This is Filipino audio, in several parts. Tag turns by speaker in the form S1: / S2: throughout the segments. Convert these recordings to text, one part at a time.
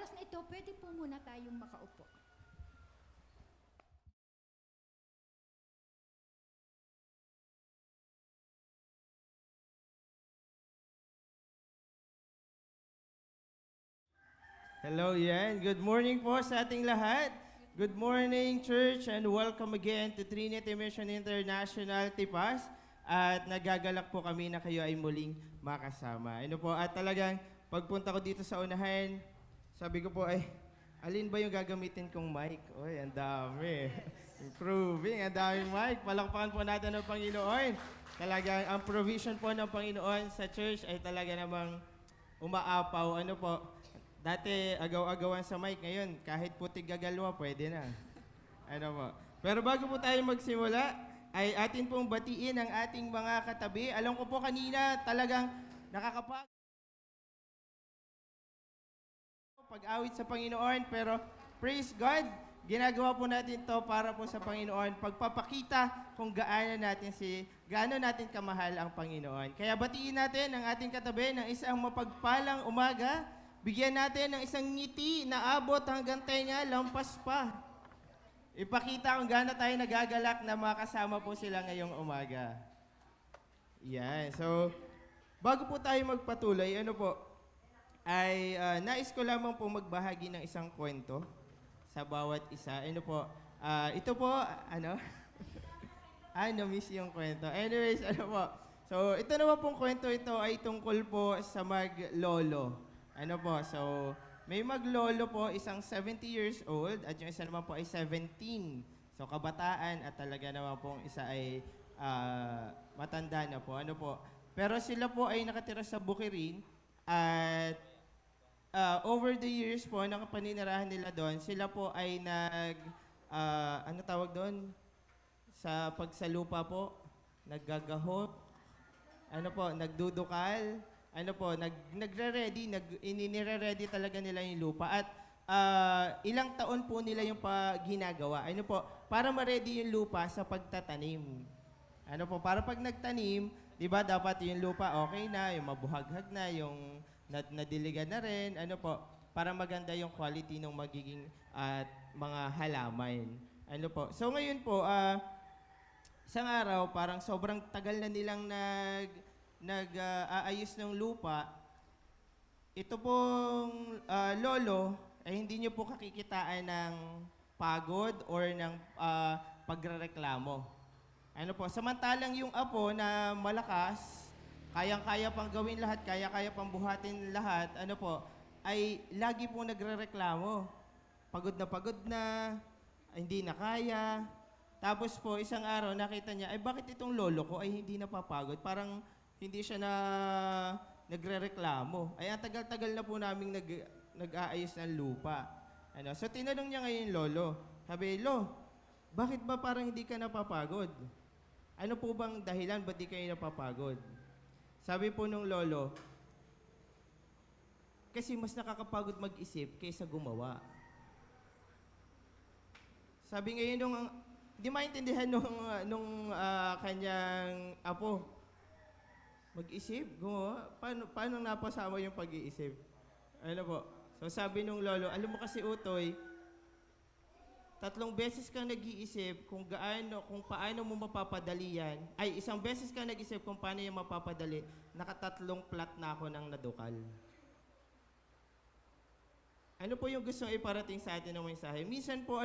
S1: oras na ito, pwede po muna tayong makaupo.
S2: Hello, yan. Good morning po sa ating lahat. Good morning, church, and welcome again to Trinity Mission International, Tipas. At nagagalak po kami na kayo ay muling makasama. Ano po, at talagang pagpunta ko dito sa unahan, sabi ko po ay, alin ba yung gagamitin kong mic? Oy, ang dami. Improving, ang daming mic. Palakpakan po natin ng Panginoon. Talagang ang provision po ng Panginoon sa church ay talaga namang umaapaw. Ano po, dati agaw-agawan sa mic, ngayon kahit putig gagalwa, pwede na. Ano po. Pero bago po tayo magsimula, ay atin pong batiin ang ating mga katabi. Alam ko po kanina talagang nakakapag pag-awit sa Panginoon, pero praise God, ginagawa po natin to para po sa Panginoon, pagpapakita kung gaano natin kamahal ang Panginoon. Kaya batiin natin ang ating katabi ng isang mapagpalang umaga, bigyan natin ng isang ngiti na abot hanggang tenga, lampas pa. Ipakita kung gaano tayo nagagalak na makasama po sila ngayong umaga. Yan. So, bago po tayo magpatuloy, ay nais ko lamang po magbahagi ng isang kwento sa bawat isa. Ito po, na-miss yung kwento. Anyways, So, ito naman pong kwento ito ay tungkol po sa maglolo. May maglolo po, isang 70 years old at yung isa naman po ay 17. So, kabataan at talaga naman pong isa ay matanda na po. Pero sila po ay nakatira sa Bukirin at over the years po, ng paninirahan nila doon, sila po ay ano tawag doon? Sa pagsalupa po, naggagahot, nagdudukal, ininire-ready talaga nila yung lupa. At ilang taon po nila yung ginagawa. Para ma-ready yung lupa sa pagtatanim. Para pag nagtanim, di ba dapat yung lupa okay na, yung mabuhaghag na, yung nadiligan na rin, para maganda yung quality ng magiging mga halaman. So ngayon po, isang araw, parang sobrang tagal na nilang aayos ng lupa. Ito pong lolo, ay hindi nyo po kakikitaan ng pagod or ng pagrereklamo. Samantalang yung apo na malakas, kayang-kaya pang gawin lahat, kaya-kaya pang buhatin lahat, ay lagi po nagrereklamo. Pagod na, hindi na kaya. Tapos po, isang araw, nakita niya, ay bakit itong lolo ko ay hindi napapagod? Parang hindi siya nagrereklamo. Ay, ang tagal-tagal na po naming nag-aayos ng lupa. So, tinanong niya ngayon, lolo. Sabi, bakit ba parang hindi ka napapagod? Ano po bang dahilan, ba't di kayo napapagod? Sabi po nung lolo, kasi mas nakakapagod mag-isip kaysa gumawa. Sabi ngayon hindi maintindihan nung kanyang apo, mag-isip, gumawa, paano napasama yung pag-iisip? So sabi nung lolo, alam mo kasi Utoy, 3 beses kang nag-iisip kung paano mo mapapadali yan. Ay, 1 beses kang nag-isip kung paano yung mapapadali, 3 plat na ako ng nadukal. Ano po yung gusto iparating sa atin ng mensahe? Minsan po,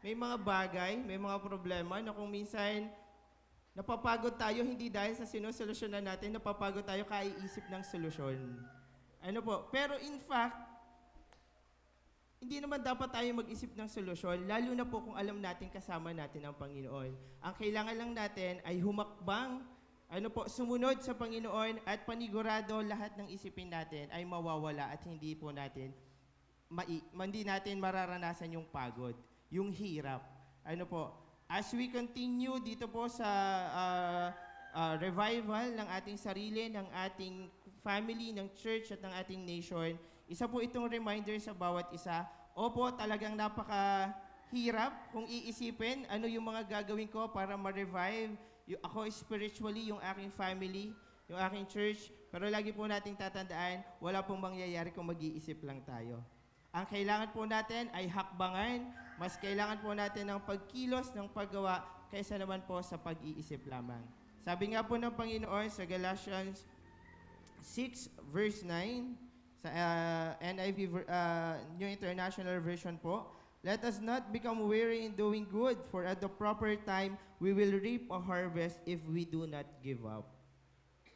S2: may mga bagay, may mga problema na kung minsan napapagod tayo hindi dahil sa sinusolusyonan natin, napapagod tayo kaiisip ng solusyon. Pero in fact, hindi naman dapat tayo mag-isip ng solusyon, lalo na po kung alam natin kasama natin ang Panginoon. Ang kailangan lang natin ay humakbang, sumunod sa Panginoon at panigurado lahat ng isipin natin ay mawawala at hindi natin mararanasan yung pagod, yung hirap. As we continue dito po sa revival ng ating sarili, ng ating family, ng church at ng ating nation, isa po itong reminder sa bawat isa. Opo, talagang napakahirap kung iisipin ano yung mga gagawin ko para ma-revive ako spiritually, yung aking family, yung aking church. Pero lagi po nating tatandaan, wala pong mangyayari kung mag-iisip lang tayo. Ang kailangan po natin ay hakbangan, mas kailangan po natin ng pagkilos, ng paggawa, kaysa naman po sa pag-iisip lamang. Sabi nga po ng Panginoon sa Galatians 6 verse 9, sa New International Version po, let us not become weary in doing good, for at the proper time, we will reap a harvest if we do not give up.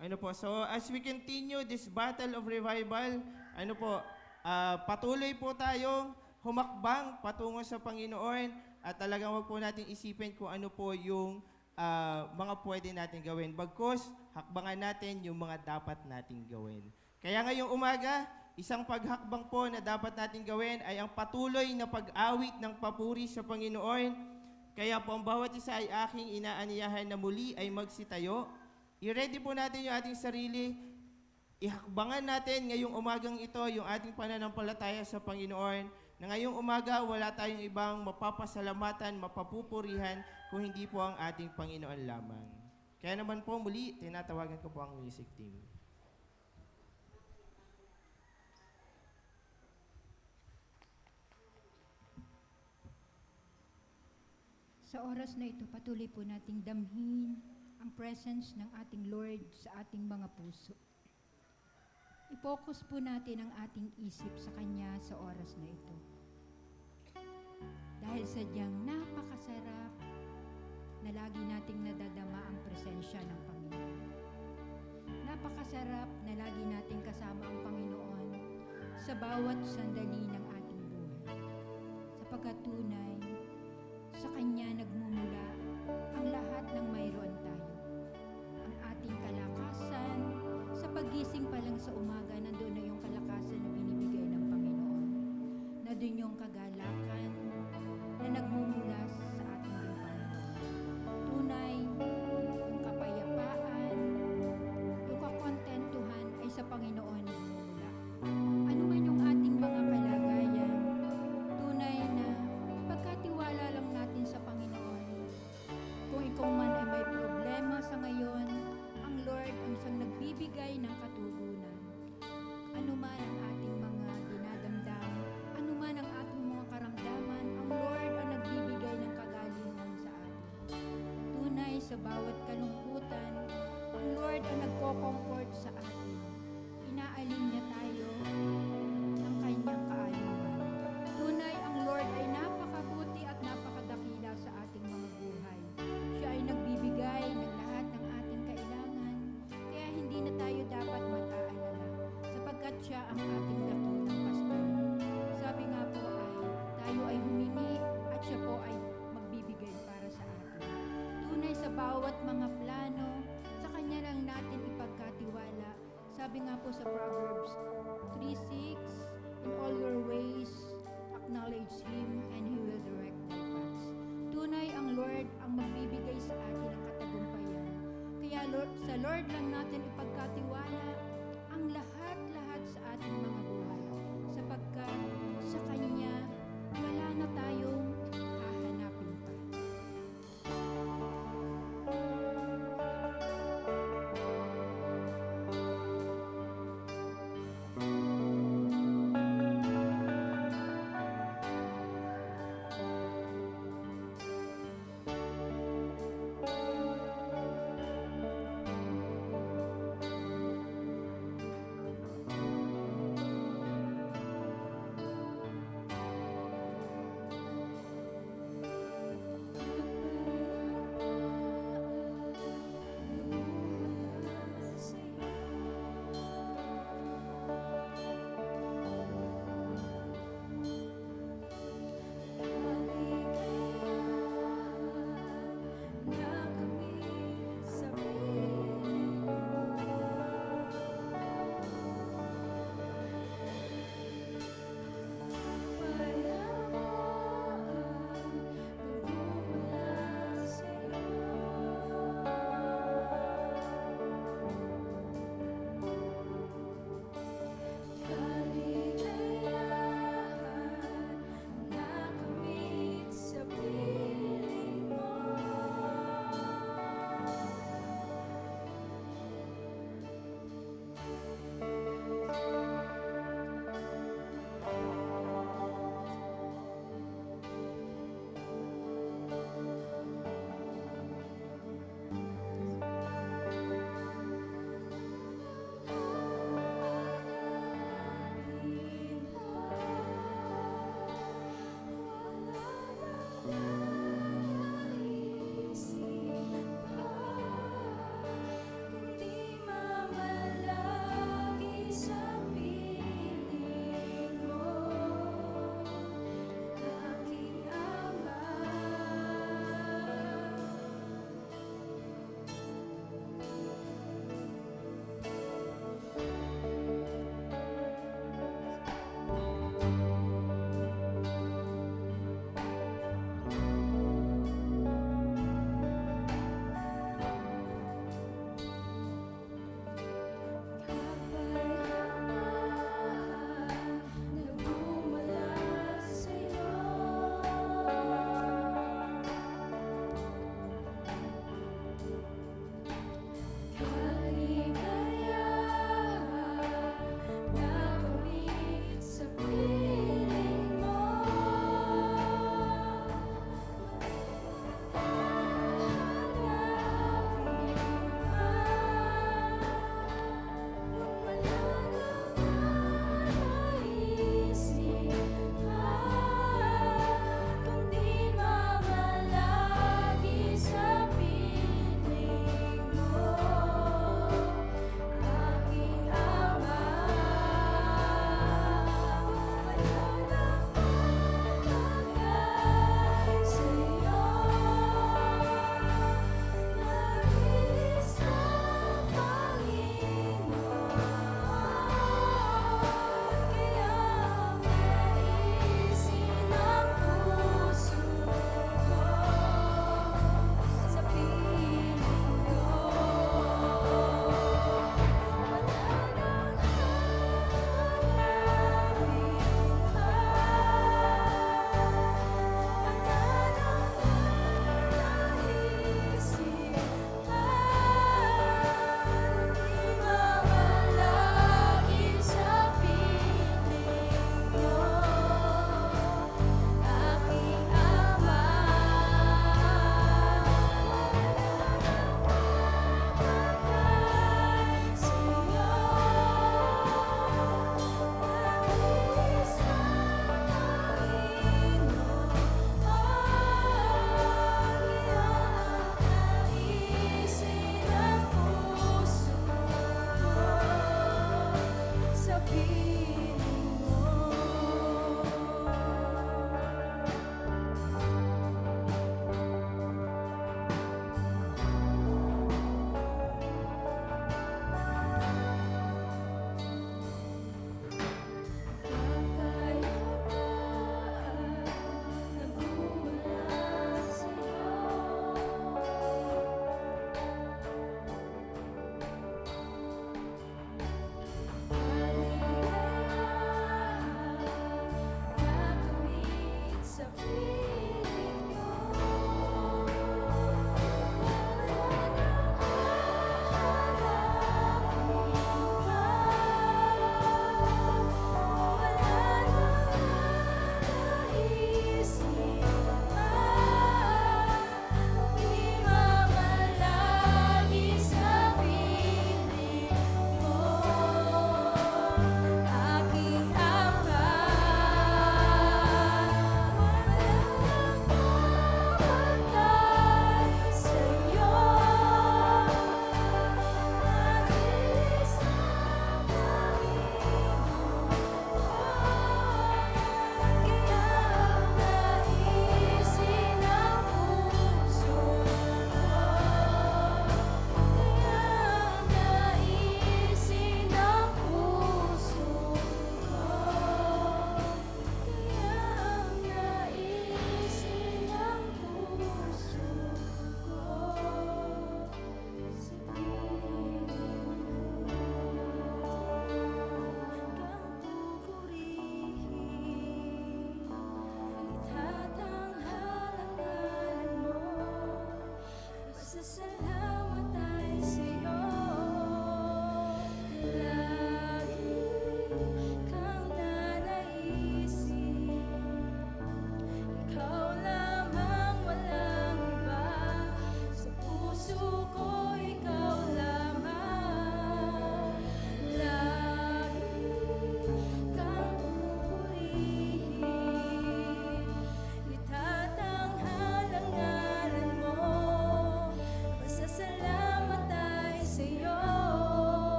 S2: Ano po, so as we continue this battle of revival, ano po, patuloy po tayong humakbang patungo sa Panginoon at talagang wag po natin isipin kung ano po yung mga pwede natin gawin. Bagkus, hakbangan natin yung mga dapat nating gawin. Kaya ngayong umaga, isang paghakbang po na dapat natin gawin ay ang patuloy na pag-awit ng papuri sa Panginoon. Kaya po ang bawat isa ay aking inaanyahan na muli ay magsitayo. I-ready po natin yung ating sarili. Ihakbangan natin ngayong umagang ito yung ating pananampalataya sa Panginoon, na ngayong umaga wala tayong ibang mapapasalamatan, mapapupurihan kung hindi po ang ating Panginoon lamang. Kaya naman po muli, tinatawagan ko po ang music team.
S1: Sa oras na ito, patuloy po nating damhin ang presence ng ating Lord sa ating mga puso. I-focus po natin ang ating isip sa Kanya sa oras na ito. Dahil sadyang napakasarap na lagi nating nadadama ang presensya ng Panginoon. Napakasarap na lagi nating kasama ang Panginoon sa bawat sandali ng ating buhay. Sapagkat tunay, sa Kanya nagmumula ang lahat ng mayroon tayo. Ang ating kalakasan, sa pagising pa lang sa umaga, nandoon na yung kalakasan na binibigay ng Panginoon. Nandoon yung kagalakan na nagmumula sa ating lipanan. Tunay, yung kapayapaan, yung kakontentuhan ay sa Panginoon nagmumula. Ano man yung ating mga kalagayan, tunay na pagkatiwala lang natin sa Panginoon. Kung ikaw man ay may problema sa ngayon, ang Lord ang siyang nagbibigay ng katugunan. Ano man ang ating mga dinadamdam, ano man ang ating mga karamdaman, ang Lord ang nagbibigay ng kagalingan sa atin. Tunay sa bawat kalungkutan, ang Lord ang nagko-comfort sa atin. Inaalin niya tayo ng kanyang kaaliwan. Tunay ang Lord ay napakabuti at napakadakila sa ating mga buhay. Siya ay nagbibigay ng lahat ng ating kailangan, kaya hindi na tayo dapat mag-aalala, sapagkat siya ang ating dakilang pastor. Sabi nga po ay, tayo ay humingi at siya po ay magbibigay para sa atin. Tunay sa bawat mga plano, sa Kanya lang natin ipagkatiwala. Sabi nga po sa Proverbs 3:6, in all your ways, acknowledge Him and He will direct thy paths. Tunay ang Lord ang magbibigay sa atin ng katagumpayan. Kaya sa Lord lang natin ipagkatiwala ang lahat-lahat sa ating mga buhay. Sapagkat sa Kanya, wala na tayong hahanapin pa.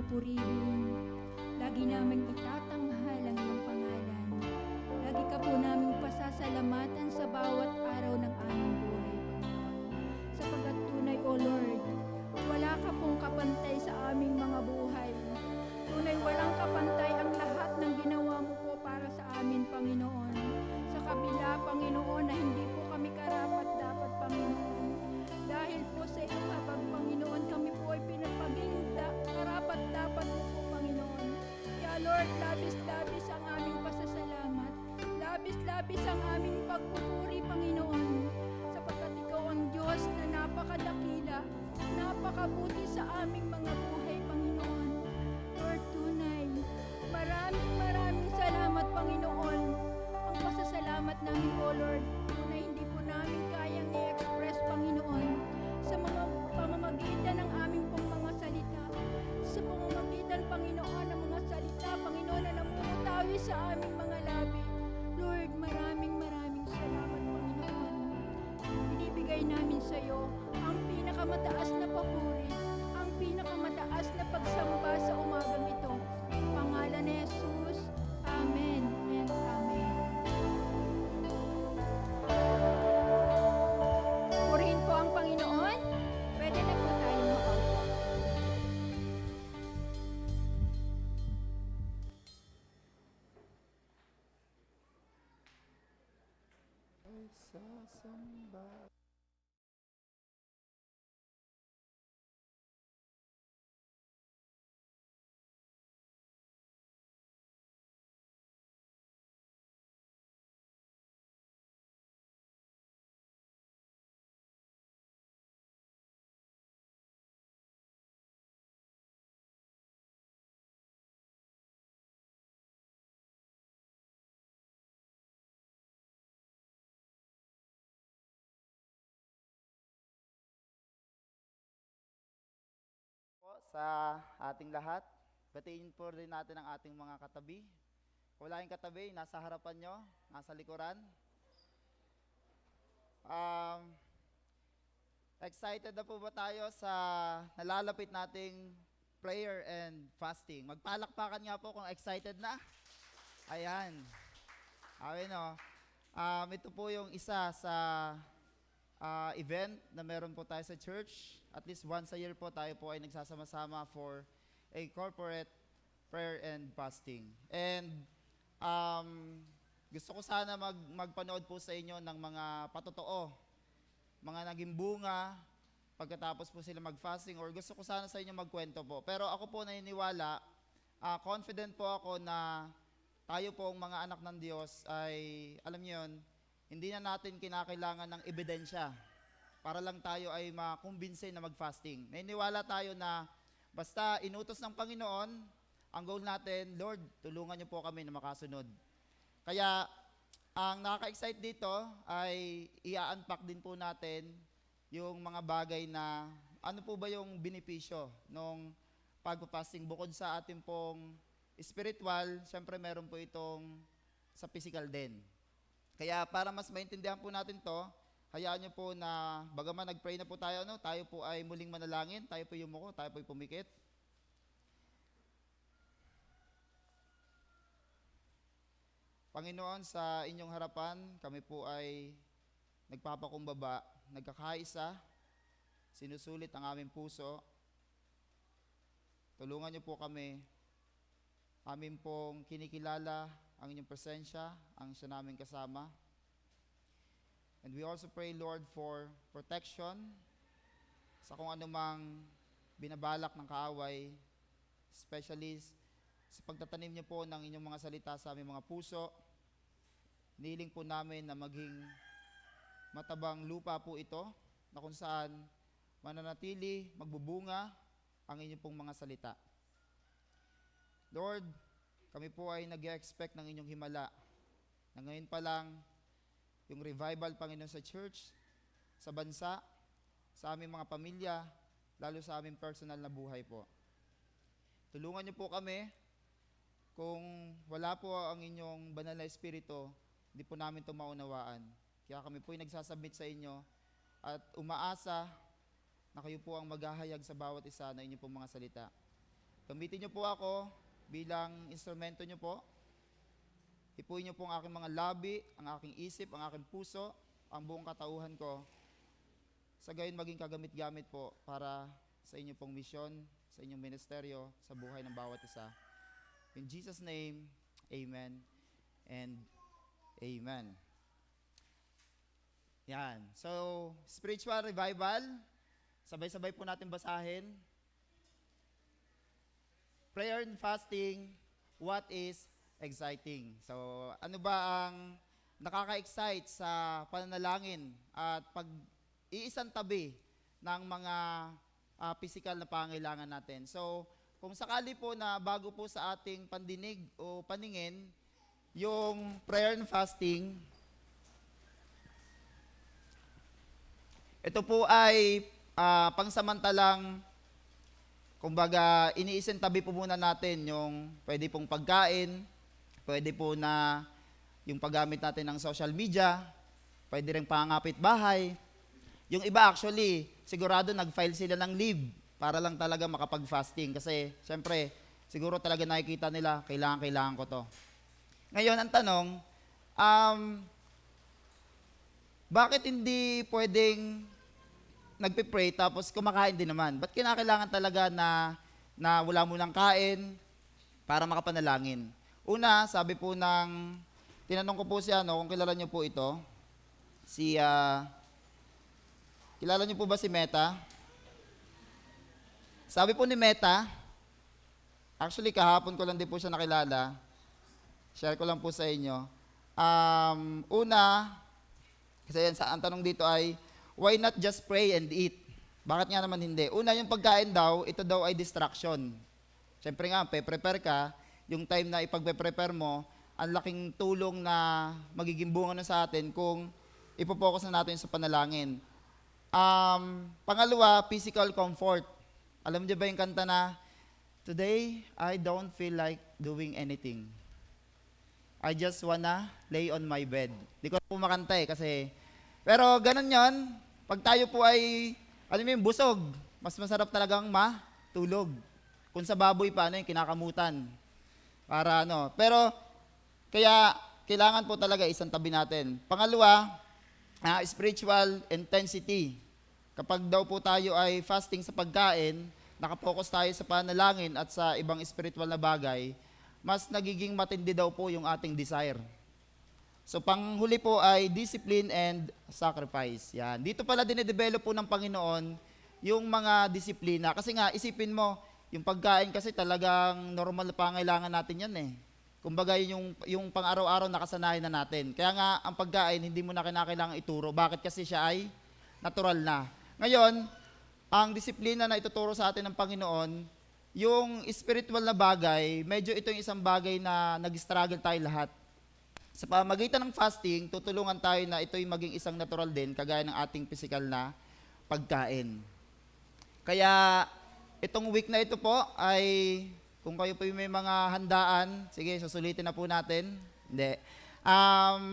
S1: pupurihin. Lagi naming itatanghal ang iyong pangalan. Lagi ka po naming pasasalamatan sa bawat araw ng aming buhay, Panginoon. Sapagkat tunay, O Lord, wala ka pong kapantay sa aming mga buhay. Tunay walang kapantay ang lahat ng ginawa mo po para sa amin, Panginoon. Sa kabila, Panginoon, na hindi po kami karapat-dapat, Panginoon. Dahil po sa iyong habag, Panginoon, kami po ay pinapaging karapat-dapat mo po, Panginoon. Kaya Lord, labis-labis ang aming pasasalamat. Labis-labis ang aming pagpupuri, Panginoon. Sapagkat ikaw ang Diyos na napakadakila, napakabuti sa aming mga buhay, Panginoon. Lord, tunay, maraming salamat, Panginoon. Ang pasasalamat namin, O Lord, tunay hindi po namin kayang i-express, Panginoon, sa mga pamamagitan ng aming pong mga salita. Sa pamamagitan, Panginoon, ng mga salita, Panginoon, na namumutawi sa aming mga labi. Lord, maraming salamat, Panginoon. Binibigay namin sa iyo ang pinakamataas na papuri, ang pinakamataas na pagsamba sa umagang ito. Sa pangalan ni Jesus, Amen and Amen. Purihin po ang Panginoon. Pwede na po tayong makaupo.
S3: Sasamba. Po sa ating lahat, batiin po rin natin ang ating mga katabi. Kung wala kayong katabi, nasa harapan nyo, nasa likuran. Excited na po ba tayo sa nalalapit nating prayer and fasting? Magpalakpakan nga po kung excited na. Ayan. Okay, no? Ito po yung isa sa event na meron po tayo sa church. At least once a year po tayo po ay nagsasama-sama for a corporate prayer and fasting. And gusto ko sana magpanood po sa inyo ng mga patotoo, mga naging bunga pagkatapos po sila mag-fasting, or gusto ko sana sa inyo magkwento po. Pero ako po naniniwala, confident po ako na tayo pong mga anak ng Diyos ay, alam niyo yun, hindi na natin kinakailangan ng ebidensya para lang tayo ay makumbinse na mag-fasting. Naniniwala tayo na basta inutos ng Panginoon, ang goal natin, Lord, tulungan niyo po kami na makasunod. Kaya, ang nakaka-excite dito ay i-unpack din po natin yung mga bagay na ano po ba yung benepisyo ng pag-fasting bukod sa ating pong spiritual, syempre meron po itong sa physical din. Kaya para mas maintindihan po natin to, hayaan nyo po na bagaman nag-pray na po tayo, tayo po ay muling manalangin, tayo po yumuko, tayo po pumikit. Panginoon, sa inyong harapan, kami po ay nagpapakumbaba, nagkakaisa, sinusulit ang aming puso. Tulungan niyo po kami, amin pong kinikilala ang inyong presensya, ang siya naming kasama. And we also pray, Lord, for protection sa kung anumang binabalak ng kaaway, especially sa pagtatanim niyo po ng inyong mga salita sa aming mga puso. Hinihiling po namin na maging matabang lupa po ito, na kung saan mananatili, magbubunga ang inyong pong mga salita. Lord, kami po ay nag-expect ng inyong himala, na ngayon pa lang, yung revival, Panginoon, sa church, sa bansa, sa aming mga pamilya, lalo sa aming personal na buhay po. Tulungan niyo po kami, kung wala po ang inyong banal na espiritu, hindi po namin ito maunawaan. Kaya kami po ay nagsasubmit sa inyo at umaasa na kayo po ang maghahayag sa bawat isa na inyong pong mga salita. Gamitin niyo po ako bilang instrumento niyo po. Ipuin niyo po ang aking mga labi, ang aking isip, ang aking puso, ang buong katauhan ko. Sa gayon maging kagamit-gamit po para sa inyong pong misyon, sa inyong ministeryo, sa buhay ng bawat isa. In Jesus' name, amen and amen. Yan. So, spiritual revival. Sabay-sabay po natin basahin. Prayer and fasting, what is exciting? So, ano ba ang nakaka-excite sa pananalangin at pag-iisang tabi ng mga physical na pangailangan natin? So, kung sakali po na bago po sa ating pandinig o paningin, yung prayer and fasting, ito po ay pangsamantalang, kumbaga, iniisintabi po muna natin yung pwede pong pagkain, pwede po na yung paggamit natin ng social media, pwede rin pangangapit bahay. Yung iba actually, sigurado nag-file sila ng leave para lang talaga makapag-fasting kasi syempre, siguro talaga nakikita nila, kailangan ko to. Ngayon, ang tanong, bakit hindi pwedeng nagpe-pray tapos kumakain din naman? Ba't kinakailangan talaga na wala mo ng kain para makapanalangin? Una, sabi po tinanong ko po siya, kung kilala niyo po ito, kilala niyo po ba si Meta? Sabi po ni Meta, actually kahapon ko lang din po siya nakilala, share ko lang po sa inyo. Una, kasi ang tanong dito ay, why not just pray and eat? Bakit nga naman hindi? Una, yung pagkain daw, ito daw ay distraction. Siyempre nga, prepare ka, yung time na ipagpe-prepare mo, ang laking tulong na magiging bunga na sa atin kung ipopokus na natin sa panalangin. Pangalawa, physical comfort. Alam niyo ba yung kanta na, today, I don't feel like doing anything. I just wanna lay on my bed. Di ko po makanta kasi, pero ganun yon. Pag tayo po ay, busog, mas masarap talagang matulog. Kung sa baboy pa, yung kinakamutan. Pero, kaya, kailangan po talaga isang tabi natin. Pangalawa, spiritual intensity. Kapag daw po tayo ay fasting sa pagkain, nakapokus tayo sa panalangin at sa ibang spiritual na bagay, mas nagiging matindi daw po yung ating desire. So, panghuli po ay discipline and sacrifice. Yan. Dito pala dinedevelop po ng Panginoon yung mga disiplina. Kasi nga, isipin mo, yung pagkain kasi talagang normal na pangailangan natin yan eh. Kumbaga, yung pang-araw-araw nakasanayan na natin. Kaya nga, ang pagkain, hindi mo na kinakailangan ituro. Bakit? Kasi siya ay natural na. Ngayon, ang disiplina na ituturo sa atin ng Panginoon, yung spiritual na bagay, medyo ito yung isang bagay na nag-struggle tayo lahat. Sa pamagitan ng fasting, tutulungan tayo na ito'y maging isang natural din, kagaya ng ating physical na pagkain. Kaya, itong week na ito po ay, kung kayo po may mga handaan, sige, susulitin na po natin. Hindi.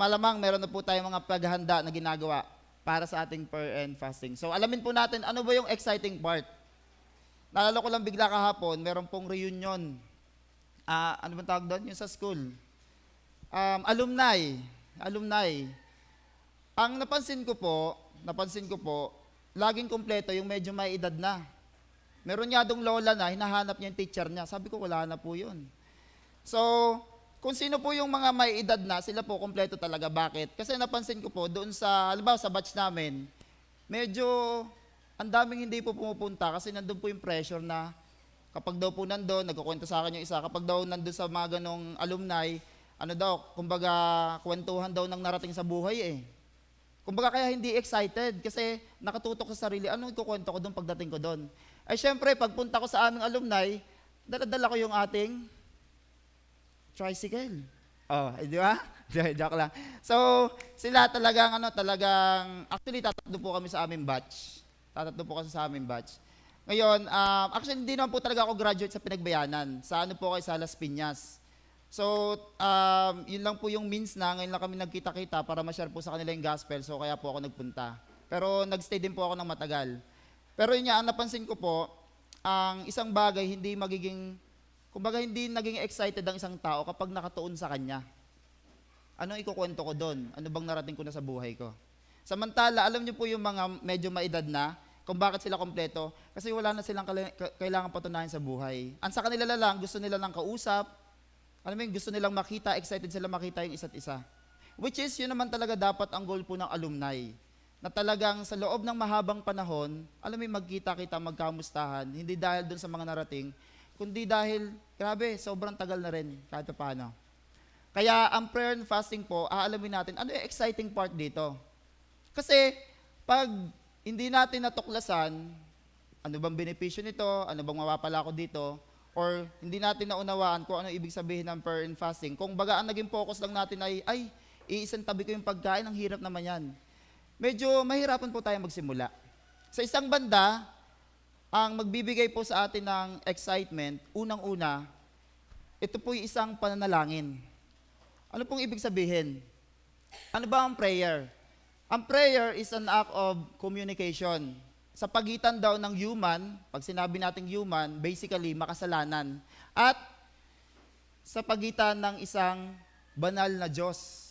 S3: Malamang meron na po tayong mga paghahanda na ginagawa para sa ating prayer and fasting. So, alamin po natin, ano ba yung exciting part? Naalala ko lang bigla kahapon, meron pong reunion. Ano bang tawag doon? Yung sa school. Alumni. Ang napansin ko po, laging kumpleto yung medyo may edad na. Meron nga dong lola na, hinahanap niya yung teacher niya. Sabi ko, wala na po yun. So, kung sino po yung mga may edad na, sila po kumpleto talaga. Bakit? Kasi napansin ko po, doon halimbawa sa batch namin, medyo ang daming hindi po pumupunta kasi nandun po yung pressure na kapag daw po nandun, nagkukwento sa akin yung isa, kapag daw nandun sa mga ganong alumni, kumbaga, kwentuhan daw ng narating sa buhay eh. Kumbaga kaya hindi excited kasi nakatutok sa sarili, anong ikukwento ko doon pagdating ko doon? Ay syempre, pagpunta ko sa aming alumni, dala-dala ko yung ating tricycle. Di ba? Joke lang. So, sila talagang, actually tatatlo po kami sa aming batch. Ngayon, actually hindi naman po talaga ako graduate sa Pinagbayanan. Sa po kayo sa Las Piñas. So, yun lang po yung means na ngayon lang kami nagkita-kita para ma-share po sa kanila yung gospel. So, kaya po ako nagpunta. Pero nagstay din po ako ng matagal. Pero yun nga, ang napansin ko po, ang isang bagay hindi magiging Kumbaga hindi naging excited ang isang tao kapag nakatuon sa kanya. Anong ikukwento ko doon? Ano bang narating ko na sa buhay ko? Samantala, alam niyo po yung mga medyo maedad na, kung bakit sila kompleto, kasi wala na silang kailangan patunayan sa buhay. Ang sa kanila lang, gusto nila lang kausap, alam mo yun, gusto nilang makita, excited sila makita yung isa't isa. Which is, yun naman talaga dapat ang goal po ng alumni. Na talagang sa loob ng mahabang panahon, alam mo yung magkita-kita, magkamustahan, hindi dahil dun sa mga narating, kundi dahil, grabe, sobrang tagal na rin, kahit paano. Kaya ang prayer and fasting po, aalamin natin, ano yung exciting part dito? Kasi, pag hindi natin natuklasan, ano bang benepisyo nito, ano bang mapapala ko dito, or hindi natin naunawaan kung ano ibig sabihin ng prayer and fasting, kung baga ang naging focus lang natin ay iisang tabi ko yung pagkain, ang hirap naman yan. Medyo mahirapan po tayo magsimula. Sa isang banda, ang magbibigay po sa atin ng excitement, unang-una, ito po yung isang pananalangin. Ano pong ibig sabihin? Ano ba ang prayer? Ang prayer is an act of communication. Sa pagitan daw ng human, pag sinabi nating human, basically makasalanan. At sa pagitan ng isang banal na Diyos.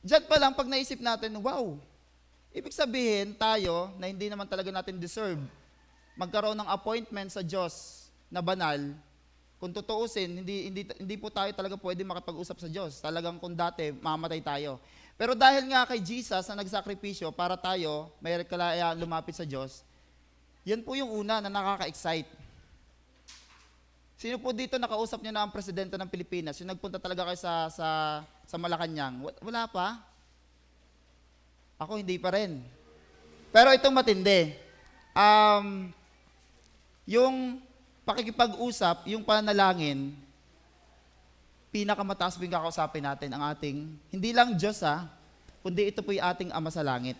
S3: Diyan pa lang, pag naisip natin, wow, ibig sabihin tayo, na hindi naman talaga natin deserve, magkaroon ng appointment sa Diyos na banal, kung tutuusin, hindi po tayo talaga pwede makapag-usap sa Diyos. Talagang kung dati, mamatay tayo. Pero dahil nga kay Jesus na nagsakripisyo para tayo, may kalayaan lumapit sa Diyos, yan po yung una na nakaka-excite. Sino po dito nakausap niyo na ang presidente ng Pilipinas? Yung nagpunta talaga kayo sa Malacanang? Wala pa? Ako hindi pa rin. Pero itong matindi. Yung pakikipag-usap, yung pananalangin, pinakamataas po yung kakausapin natin ang ating, hindi lang Diyos kundi ito po yung ating Ama sa Langit.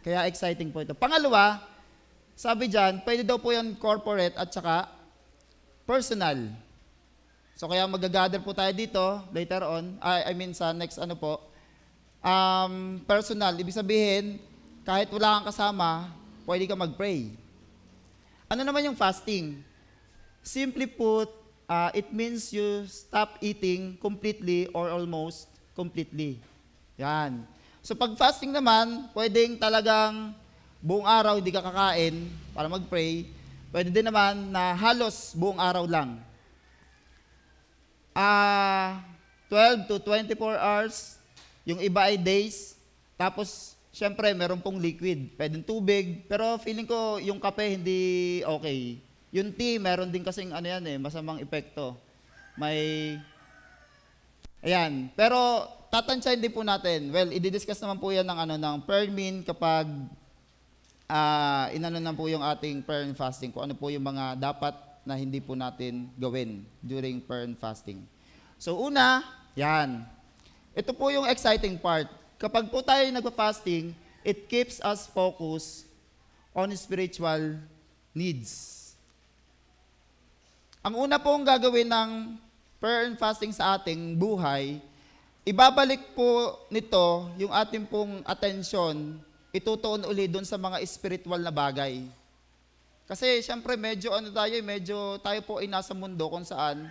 S3: Kaya exciting po ito. Pangalawa, sabi dyan, pwede daw po yung corporate at saka personal. So kaya mag-gather po tayo dito later on, sa next personal. Ibig sabihin, kahit wala kang kasama, pwede ka mag-pray. Ano naman yung fasting? Simply put, it means you stop eating completely or almost completely. Yan. So pag fasting naman, pwedeng talagang buong araw hindi ka kakain para mag-pray. Pwede din naman na halos buong araw lang. 12 to 24 hours, yung iba ay days. Tapos, syempre, meron pong liquid. Pwedeng tubig. Pero feeling ko, yung kape hindi okay. Yung tea, meron din kasing masamang epekto. Ayan. Pero, tatansyahin din po natin. Well, i-discuss naman po yan ng prayer mean kapag na po yung ating prayer and fasting. Kung ano po yung mga dapat na hindi po natin gawin during prayer and fasting. So, una, yan. Ito po yung exciting part. Kapag po tayo nagpa-fasting, it keeps us focused on spiritual needs. Ang una pong gagawin ng prayer and fasting sa ating buhay, ibabalik po nito yung ating pong atensyon, itutuon uli doon sa mga spiritual na bagay. Kasi syempre medyo tayo po ay nasa mundo kung saan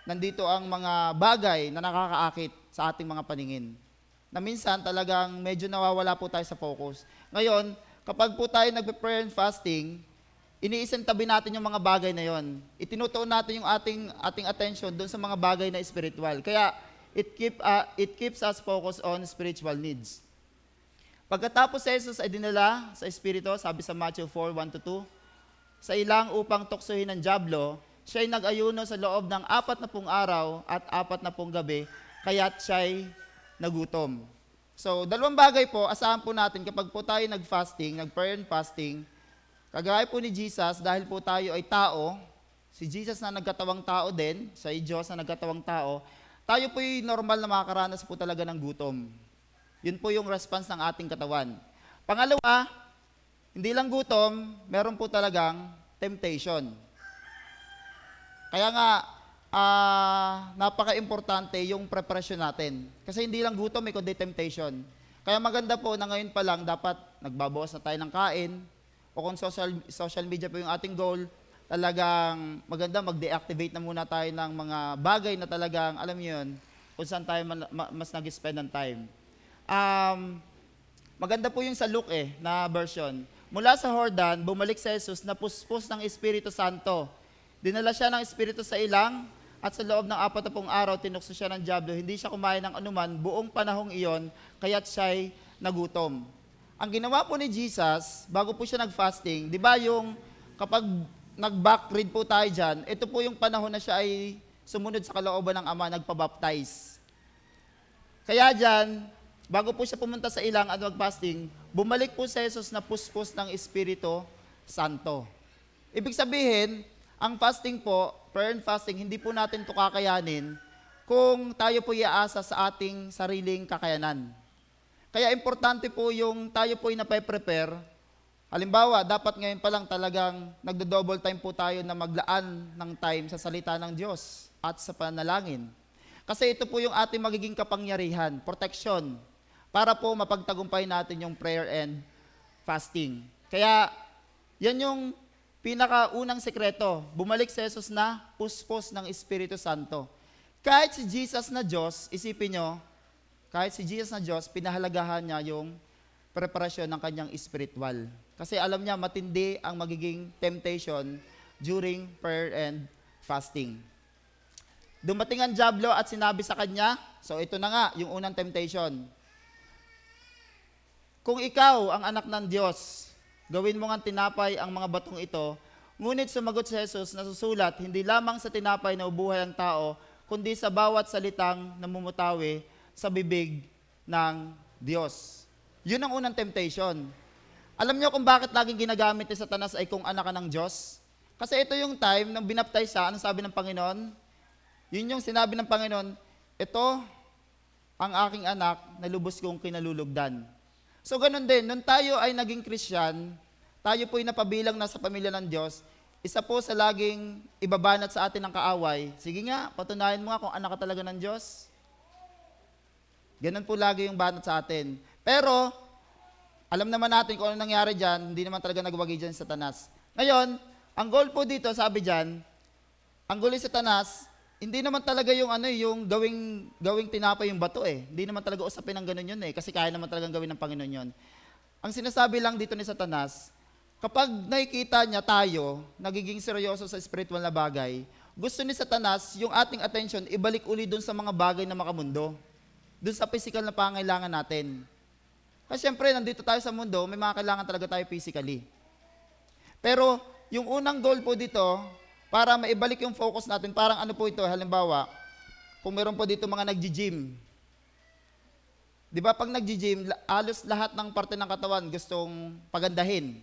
S3: nandito ang mga bagay na nakakaakit sa ating mga paningin. Na minsan talagang medyo nawawala po tayo sa focus. Ngayon, kapag po tayo nagpe-prayer and fasting, iniisintabi natin yung mga bagay na yon. Itinutuon natin yung ating attention doon sa mga bagay na spiritual. Kaya it keeps us focused on spiritual needs. Pagkatapos si Jesus ay dinala sa Espiritu, sabi sa Matthew 4:1-2, sa ilang upang tuksohin ng dyablo, siya ay nag-ayuno sa loob ng 40 araw at 40 gabi, kaya't siya'y nagutom. So, dalawang bagay po, asahan po natin kapag po tayo nag-fasting, nag-prayer and fasting, kagaya po ni Jesus, dahil po tayo ay tao, si Jesus na nagkatawang tao din, siya ay Diyos na nagkatawang tao, tayo po ay normal na makakaranas po talaga ng gutom. Yun po yung response ng ating katawan. Pangalawa, hindi lang gutom, meron po talagang temptation. Kaya nga, napaka-importante yung preparasyon natin. Kasi hindi lang gutom, kundi temptation. Kaya maganda po na ngayon pa lang, dapat nagbabawas na tayo ng kain, o kung social media po yung ating goal, talagang maganda mag-deactivate na muna tayo ng mga bagay na talagang, alam niyo yun, kung saan tayo mas nag-spend ng time. Maganda po yung sa Luke na version. Mula sa Jordan, bumalik si Jesus na puspos ng Espiritu Santo. Dinala siya ng Espiritu sa ilang at sa loob ng 40 araw, tinukso siya ng dyablo. Hindi siya kumain ng anuman buong panahong iyon, kaya't siya'y nagutom. Ang ginawa po ni Jesus, bago po siya nag-fasting, di ba yung kapag nag-backread po tayo dyan, ito po yung panahon na siya ay sumunod sa kalooban ng Ama, nagpabaptize. Kaya dyan, bago po siya pumunta sa ilang at mag-fasting, bumalik po si Jesus na puspos ng Espiritu Santo. Ibig sabihin, ang fasting po, prayer and fasting, hindi po natin ito kakayanin kung tayo po iaasa sa ating sariling kakayanan. Kaya importante po yung tayo po yung nape-prepare. Halimbawa, dapat ngayon pa lang talagang nagdo-double time po tayo na maglaan ng time sa salita ng Diyos at sa panalangin. Kasi ito po yung ating magiging kapangyarihan, protection, para po mapagtagumpay natin yung prayer and fasting. Kaya, yan yung pinakaunang sekreto. Bumalik si Jesus na puspos ng Espiritu Santo. Kahit si Jesus na Diyos, isipin nyo, kahit si Jesus na Diyos, pinahalagahan niya yung preparasyon ng kanyang spiritual. Kasi alam niya, matindi ang magiging temptation during prayer and fasting. Dumating ang dyablo at sinabi sa kanya, so ito na nga, yung unang temptation. Kung ikaw ang anak ng Diyos, gawin mo nga tinapay ang mga batong ito, ngunit sumagot si Jesus na susulat, hindi lamang sa tinapay na ubuhay ang tao, kundi sa bawat salitang namumutawi sa bibig ng Diyos. Yun ang unang temptation. Alam niyo kung bakit laging ginagamit ni Satanas ay kung anak ka ng Diyos? Kasi ito yung time nang binaptize siya, anong sabi ng Panginoon? Yun yung sinabi ng Panginoon, ito ang aking anak na lubos kong kinalulugdan. So ganun din, nung tayo ay naging Christian, tayo po'y napabilang na sa pamilya ng Diyos, isa po sa laging ibabanat sa atin ng kaaway, sige nga, patunayan mo nga kung anak ka talaga ng Diyos. Ganun po lagi yung banat sa atin. Pero, alam naman natin kung ano nangyari dyan, hindi naman talaga nagwagi dyan sa Satanas. Ngayon, ang goal po dito, sabi dyan, ang goal ni Satanas, hindi naman talaga yung yung gawing tinapay yung bato Hindi naman talaga usapin ng ganun yun kasi kaya naman talagang gawin ng Panginoon yun. Ang sinasabi lang dito ni Satanas, kapag nakikita niya tayo, nagiging seryoso sa spiritual na bagay, gusto ni Satanas yung ating attention ibalik uli dun sa mga bagay na makamundo. Dun sa physical na pangailangan natin. Kasi syempre, nandito tayo sa mundo, may mga kailangan talaga tayo physically. Pero, yung unang goal po dito, para maibalik yung focus natin, parang ano po ito, halimbawa, kung meron po dito mga nag-gym. Di ba, pag nag-gym, alos lahat ng parte ng katawan gustong pagandahin.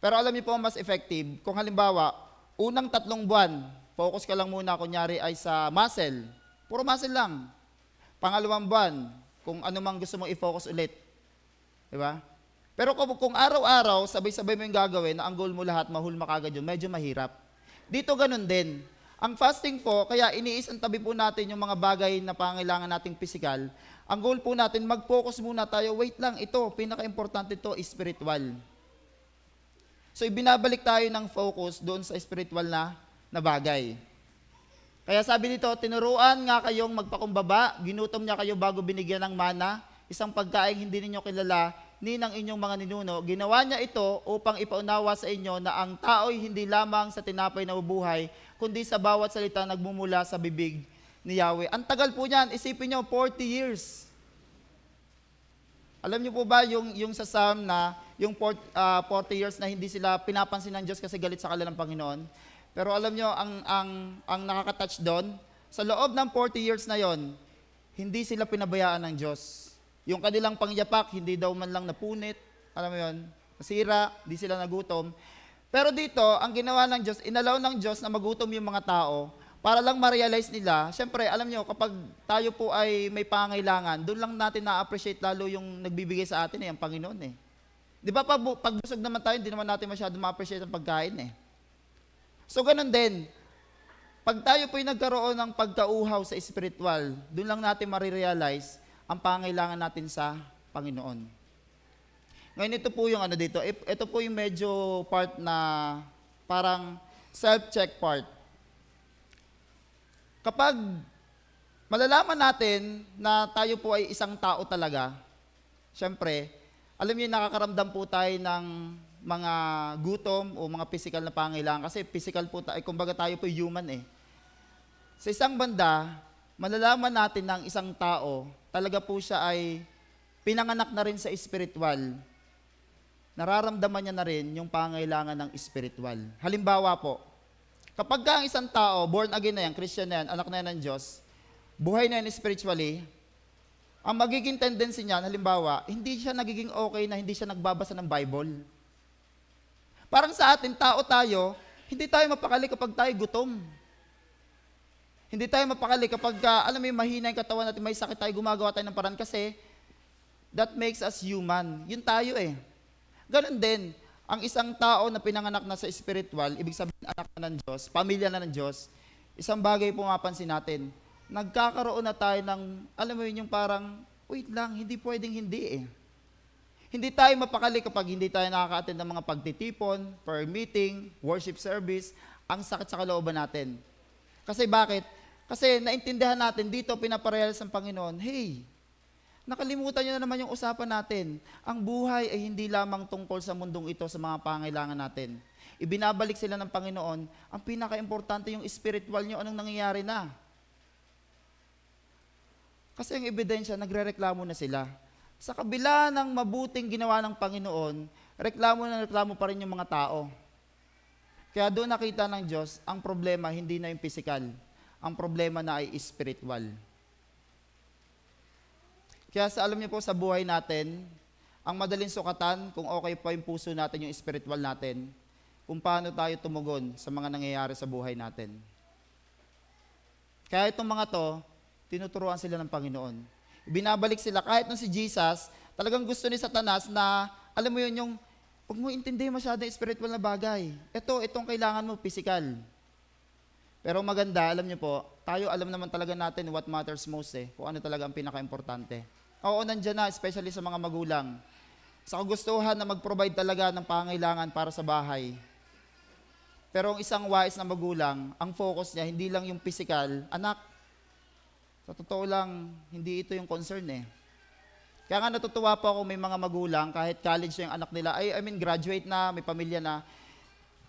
S3: Pero alam niyo po, mas effective, kung halimbawa, unang 3 buwan, focus ka lang muna, kunyari ay sa muscle. Puro muscle lang. Pangalawang buwan, kung ano mang gusto mong i-focus ulit. Diba? Pero kung araw-araw, sabay-sabay mo yung gagawin, na ang goal mo lahat, mahulma kagad yun, medyo mahirap. Dito ganun din. Ang fasting po, kaya iniisang tabi po natin yung mga bagay na pangailangan nating physical. Ang goal po natin, mag-focus muna tayo, wait lang, ito, pinaka-importante ito, spiritual. So, ibinabalik tayo ng focus doon sa spiritual na bagay. Kaya sabi nito, tinuruan nga kayong magpakumbaba, ginutom niya kayo bago binigyan ng mana, isang pagkaing hindi ninyo kilala, ni ng inyong mga ninuno. Ginawa niya ito upang ipaunawa sa inyo na ang tao'y hindi lamang sa tinapay na ubuhay, kundi sa bawat salita nagmumula sa bibig ni Yahweh. Ang tagal po niyan, isipin niyo, 40 years. Alam niyo po ba yung sa Psalm na yung 40 years na hindi sila pinapansin ng Diyos kasi galit sa kanilang Panginoon? Pero alam nyo, ang nakaka-touch doon, sa loob ng 40 years na yon, hindi sila pinabayaan ng Diyos. Yung kanilang pangyapak, hindi daw man lang napunit, alam mo yon, nasira, hindi sila nagutom. Pero dito, ang ginawa ng Diyos, inalaw ng Diyos na magutom yung mga tao, para lang ma-realize nila, syempre, alam nyo, kapag tayo po ay may pangailangan, doon lang natin na-appreciate lalo yung nagbibigay sa atin ang Panginoon Di ba, pag busog naman tayo, hindi naman natin masyado ma-appreciate ang pagkain So, ganun din. Pag tayo po'y nagkaroon ng pagkauhaw sa spiritual, doon lang natin marirealize ang pangailangan natin sa Panginoon. Ngayon, ito po yung dito. Ito po yung medyo part na parang self-check part. Kapag malalaman natin na tayo po ay isang tao talaga, syempre, alam niyo, nakakaramdam po tayo ng mga gutom o mga physical na pangailangan. Kasi physical po tayo, kumbaga tayo po human eh. Sa isang banda, malalaman natin na ang isang tao, talaga po siya ay pinanganak na rin sa spiritual. Nararamdaman niya na rin yung pangailangan ng spiritual. Halimbawa po, kapag ka ang isang tao, born again na yan, Christian na yan, anak na yan ng Diyos, buhay na yan spiritually, ang magiging tendency niyan, halimbawa, hindi siya nagiging okay na hindi siya nagbabasa ng Bible. Parang sa atin, tao tayo, hindi tayo mapakali kapag tayo gutom. Hindi tayo mapakali kapag, alam mo yung mahina yung katawan natin, may sakit tayo, gumagawa tayo ng paraan kasi that makes us human. Yun tayo eh. Ganon din, ang isang tao na pinanganak na sa spiritual, ibig sabihin anak na ng Diyos, pamilya na ng Diyos, isang bagay po mapansin natin, nagkakaroon na tayo ng, alam mo yun, yung parang, wait lang, hindi pwedeng hindi eh. Hindi tayo mapakali kapag hindi tayo nakaka-attend ng mga pagtitipon, prayer meeting, worship service, ang sakit sa kalooban natin. Kasi bakit? Kasi naintindihan natin dito, pinapareals ng Panginoon, hey, nakalimutan nyo na naman yung usapan natin. Ang buhay ay hindi lamang tungkol sa mundong ito sa mga pangailangan natin. Ibinabalik sila ng Panginoon, ang pinaka-importante yung spiritual nyo, anong nangyayari na. Kasi ang ebidensya, nagre-reklamo na sila. Sa kabila ng mabuting ginawa ng Panginoon, reklamo pa rin yung mga tao. Kaya doon nakita ng Diyos, ang problema hindi na yung physical. Ang problema na ay spiritual. Kaya alam niyo po sa buhay natin, ang madaling sukatan kung okay pa yung puso natin, yung spiritual natin, kung paano tayo tumugon sa mga nangyayari sa buhay natin. Kaya itong mga to, tinuturuan sila ng Panginoon. Binabalik sila, kahit nung si Jesus, talagang gusto ni Satanas na, alam mo yun, yung, huwag mo intindi masyado yung spiritual na bagay. Itong kailangan mo, physical. Pero maganda, alam niyo po, tayo alam naman talaga natin what matters most eh, kung ano talaga ang pinaka-importante. Oo, nandyan na, especially sa mga magulang. Sa kagustuhan na mag-provide talaga ng pangailangan para sa bahay. Pero ang isang wise na magulang, ang focus niya, hindi lang yung physical, anak, sa totoo lang, hindi ito yung concern eh. Kaya nga natutuwa po ako may mga magulang, kahit college yung anak nila, graduate na, may pamilya na,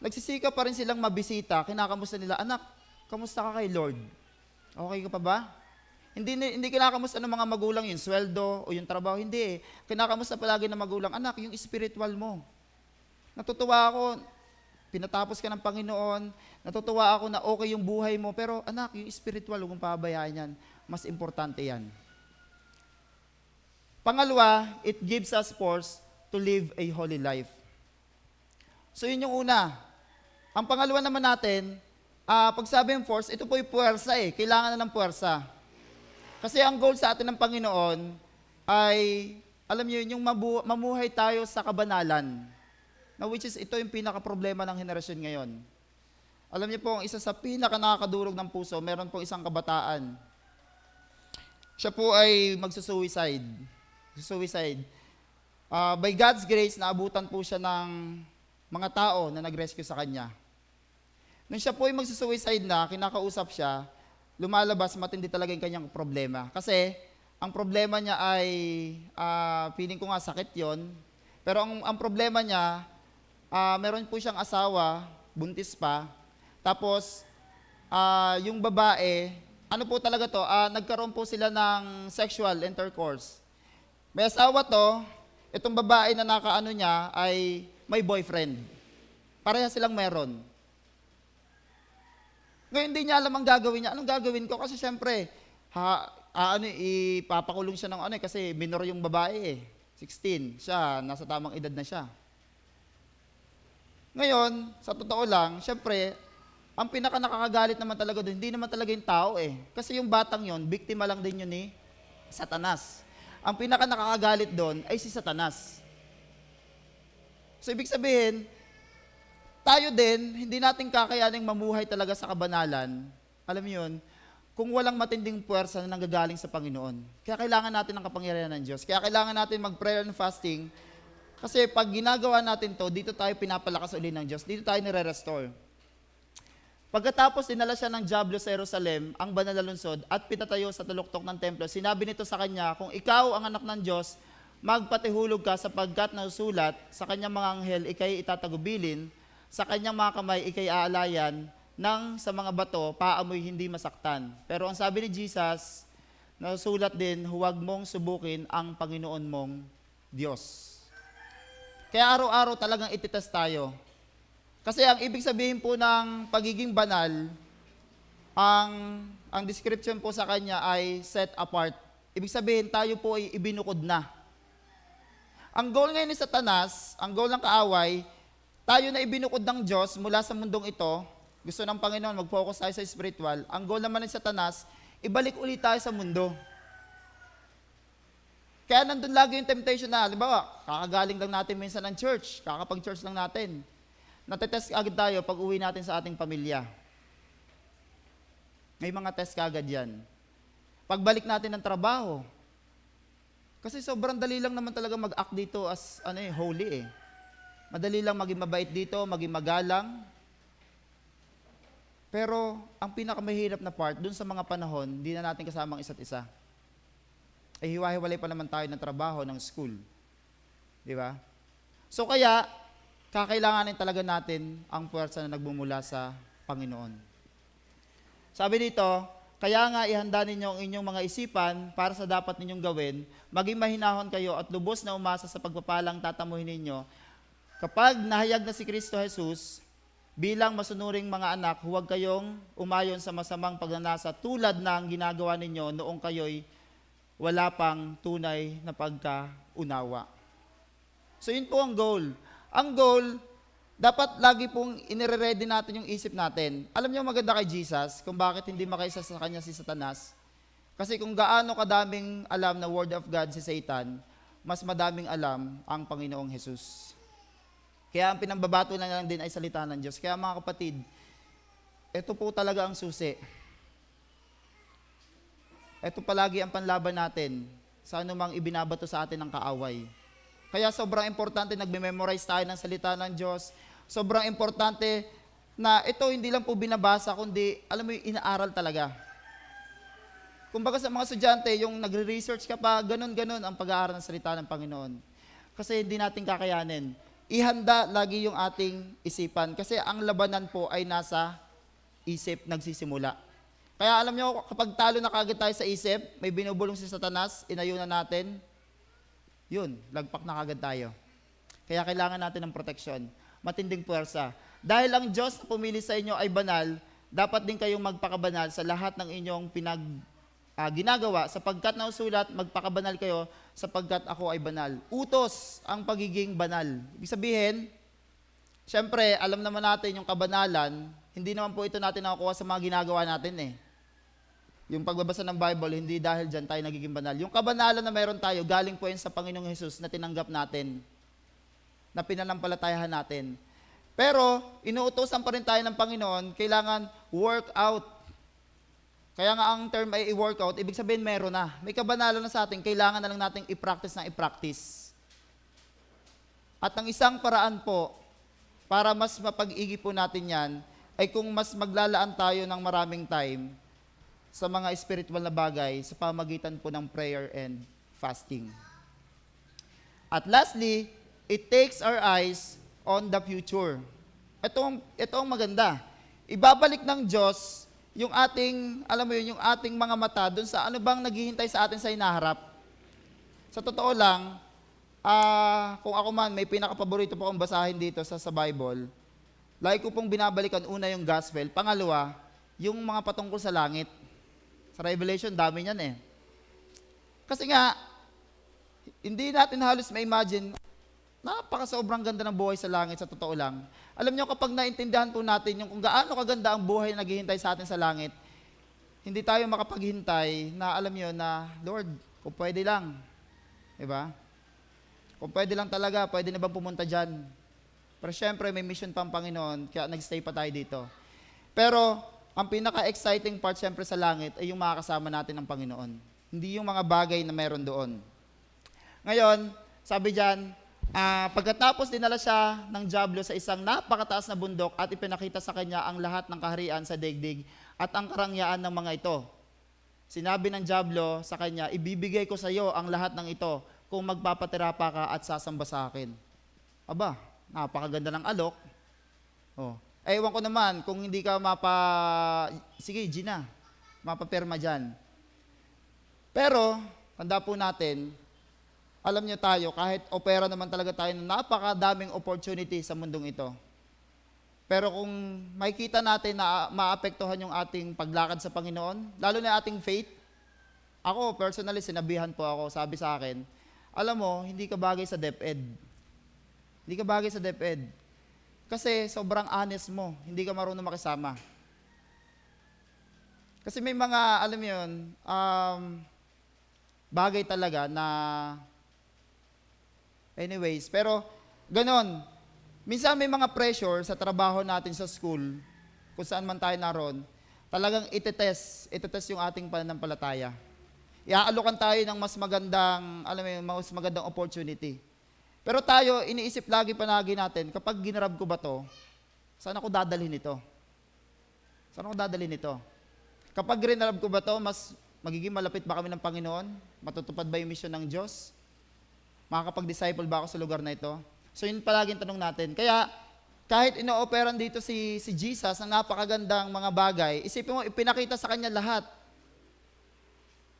S3: nagsisika pa rin silang mabisita, kinakamusta nila, anak, kamusta ka kay Lord? Okay ka pa ba? Hindi kinakamusta ng mga magulang yung sweldo o yung trabaho, hindi eh. Kinakamusta palagi ng magulang, anak, yung spiritual mo. Natutuwa ako, pinatapos ka ng Panginoon, natutuwa ako na okay yung buhay mo, pero anak, yung spiritual, huwag mong pabayaan yan. Mas importante yan. Pangalawa, it gives us force to live a holy life. So yun yung una. Ang pangalawa naman natin, pag sabi yung force, ito po yung puwersa eh. Kailangan na ng puwersa. Kasi ang goal sa atin ng Panginoon ay, alam niyo yun, yung mamuhay tayo sa kabanalan. Na which is, ito yung pinaka-problema ng henerasyon ngayon. Alam niyo po, ang isa sa pinaka-nakakadurog ng puso, meron pong isang kabataan. Siya po ay magsusuicide. By God's grace, naabutan po siya ng mga tao na nag-rescue sa kanya. Nung siya po ay magsusuicide na, kinakausap siya, lumalabas matindi talaga yung kanyang problema. Kasi, ang problema niya ay, feeling ko nga sakit yon. Pero ang problema niya, meron po siyang asawa, buntis pa. Tapos, yung babae, ano po talaga to, nagkaroon po sila ng sexual intercourse. May asawa to, itong babae na nakaano niya ay may boyfriend. Pareha silang meron. Ngayon, hindi niya alam ang gagawin niya. Anong gagawin ko? Kasi syempre, ipapakulong siya ng kasi minor yung babae eh. 16. Siya, nasa tamang edad na siya. Ngayon, sa totoo lang, syempre, ang pinaka nakakagalit naman talaga doon, hindi naman talaga yung tao eh. Kasi yung batang yon, biktima lang din yun ni Satanas. Ang pinaka nakakagalit doon ay si Satanas. So, ibig sabihin, tayo din, hindi natin kakayaning mamuhay talaga sa kabanalan. Alam mo yun, kung walang matinding puwersa na nanggagaling sa Panginoon. Kaya kailangan natin ng kapangyarihan ng Diyos. Kaya kailangan natin mag-prayer and fasting. Kasi pag ginagawa natin to, dito tayo pinapalakas uli ng Diyos. Dito tayo nire-restore. Pagkatapos dinala siya ng dyablo sa Jerusalem, ang banal na lungsod, at pinatayo sa taluktok ng templo, sinabi nito sa kanya, kung ikaw ang anak ng Diyos, magpatihulog ka sapagkat nasusulat, sa kanyang mga anghel ikay itatagubilin, sa kanyang mga kamay ikay aalayan, nang sa mga bato, paamoy hindi masaktan. Pero ang sabi ni Jesus, nasusulat din, huwag mong subukin ang Panginoon mong Diyos. Kaya araw-araw talagang ititest tayo. Kasi ang ibig sabihin po ng pagiging banal, ang description po sa kanya ay set apart. Ibig sabihin, tayo po ay ibinukod na. Ang goal ngayon ni Satanas, ang goal ng kaaway, tayo na ibinukod ng Diyos mula sa mundong ito, gusto ng Panginoon, mag-focus tayo sa spiritual. Ang goal naman ni Satanas, ibalik ulit tayo sa mundo. Kaya nandun lagi yung temptation na, halimbawa, kakagaling lang natin minsan ng church, kakapag-church lang natin. Natetest agad tayo pag uwi natin sa ating pamilya. May mga test kagad yan. Pagbalik natin ng trabaho. Kasi sobrang dali lang naman talaga mag-act dito as holy eh. Madali lang maging mabait dito, maging magalang. Pero ang pinakamahirap na part, dun sa mga panahon, hindi na natin kasama ang isa't isa. Eh hiwa-hiwalay pa naman tayo ng trabaho, ng school. Di ba? So kaya, kakailanganin talaga natin ang puwersa na nagmumula sa Panginoon. Sabi dito, kaya nga ihanda ninyo ang inyong mga isipan para sa dapat ninyong gawin, maging mahinahon kayo at lubos na umasa sa pagpapalang tatamuhin ninyo. Kapag nahayag na si Kristo Jesus, bilang masunuring mga anak, huwag kayong umayon sa masamang pagnanasa tulad ng ginagawa ninyo noong kayo'y wala pang tunay na pagkaunawa. So yun po ang goal. Ang goal, dapat lagi pong inire-ready natin yung isip natin. Alam niyo maganda kay Jesus kung bakit hindi makaisa sa kanya si Satanas? Kasi kung gaano kadaming alam na Word of God si Satan, mas madaming alam ang Panginoong Jesus. Kaya ang pinambabato na lang din ay salita ng Diyos. Kaya mga kapatid, ito po talaga ang susi. Ito palagi ang panlaban natin sa anumang ibinabato sa atin ng kaaway. Kaya sobrang importante nagme-memorize tayo ng salita ng Diyos. Sobrang importante na ito hindi lang po binabasa, kundi alam mo yung inaaral talaga. Kumbaga sa mga estudyante, yung nagre-research ka pa, ganun-ganun ang pag-aaral ng salita ng Panginoon. Kasi hindi natin kakayanin. Ihanda lagi yung ating isipan. Kasi ang labanan po ay nasa isip nagsisimula. Kaya alam nyo, kapag talo na kagad tayo sa isip, may binubulong si Satanas, inayunan natin, yun, lagpak na kagad tayo. Kaya kailangan natin ng proteksyon, matinding puwersa. Dahil ang Diyos na pumili sa inyo ay banal, dapat din kayong magpakabanal sa lahat ng inyong ginagawa, sapagkat nausulat, magpakabanal kayo, sapagkat ako ay banal. Utos ang pagiging banal. Ibig sabihin, syempre, alam naman natin yung kabanalan, hindi naman po ito natin nakukuha sa mga ginagawa natin eh. Yung pagbabasa ng Bible, hindi dahil dyan tayo nagiging banal. Yung kabanalan na meron tayo, galing po yun sa Panginoong Jesus na tinanggap natin, na pinanampalatayahan natin. Pero, inuutosan pa rin tayo ng Panginoon, kailangan work out. Kaya nga ang term ay i-work out, ibig sabihin meron na. May kabanalan na sa atin, kailangan na lang natin i-practice ng i-practice. At ang isang paraan po, para mas mapag-igi po natin yan, ay kung mas maglalaan tayo ng maraming time sa mga spiritual na bagay sa pamagitan po ng prayer and fasting. At lastly, it takes our eyes on the future. Ito ang maganda. Ibabalik ng Diyos yung ating, alam mo yun, yung ating mga mata dun sa ano bang naghihintay sa atin sa hinaharap. Sa totoo lang, kung ako man, may pinakapaborito po akong basahin dito sa Bible. Lagi ko pong binabalikan, una yung gospel, pangalawa, yung mga patungkol sa langit. Sa Revelation, dami niyan eh. Kasi nga, hindi natin halos ma-imagine, napaka-sobrang ganda ng buhay sa langit, sa totoo lang. Alam niyo, kapag naintindihan po natin yung kung gaano kaganda ang buhay na naghihintay sa atin sa langit, hindi tayo makapaghintay na alam niyo na, Lord, kung pwede lang. Diba? Kung pwede lang talaga, pwede na bang pumunta dyan? Pero syempre, may mission pa ang Panginoon, kaya nag-stay pa tayo dito. Pero, ang pinaka-exciting part syempre sa langit ay yung makakasama natin ng Panginoon. Hindi yung mga bagay na meron doon. Ngayon, sabi dyan, Pagkatapos dinala siya ng dyablo sa isang napakataas na bundok at ipinakita sa kanya ang lahat ng kaharian sa daigdig at ang karangyaan ng mga ito. Sinabi ng dyablo sa kanya, ibibigay ko sa iyo ang lahat ng ito kung magpapatira pa ka at sasamba sa akin. Aba, napakaganda ng alok. Oh. Ewan ko naman, kung hindi ka sige, Gina, mapapirma dyan. Pero, tanda po natin, alam niyo tayo, kahit opera naman talaga tayo, napakadaming opportunity sa mundong ito. Pero kung makikita natin na maapektuhan yung ating paglakad sa Panginoon, lalo na ating faith, ako personally, sinabihan po ako, sabi sa akin, alam mo, hindi ka bagay sa DepEd. Hindi ka bagay sa DepEd. Kasi sobrang honest mo, hindi ka marunong makisama. Kasi may mga, alam mo yun, bagay talaga na, anyways, pero ganon, minsan may mga pressure sa trabaho natin sa school, kung saan man tayo naroon, talagang itetest yung ating pananampalataya. Iaalokan tayo ng mas magandang, alam mo yun, mas magandang opportunity. Pero tayo, iniisip lagi panagi natin, kapag ginrab ko ba to, saan ako dadalhin ito? Saan ako dadalhin ito? Kapag ginrab ko ba to, mas magiging malapit ba kami ng Panginoon? Matutupad ba yung mission ng Diyos? Makakapag-disciple ba ako sa lugar na ito? So yun palaging tanong natin. Kaya kahit ino-operan dito si Jesus ng napakagandang mga bagay, isipin mo, ipinakita sa kanya lahat.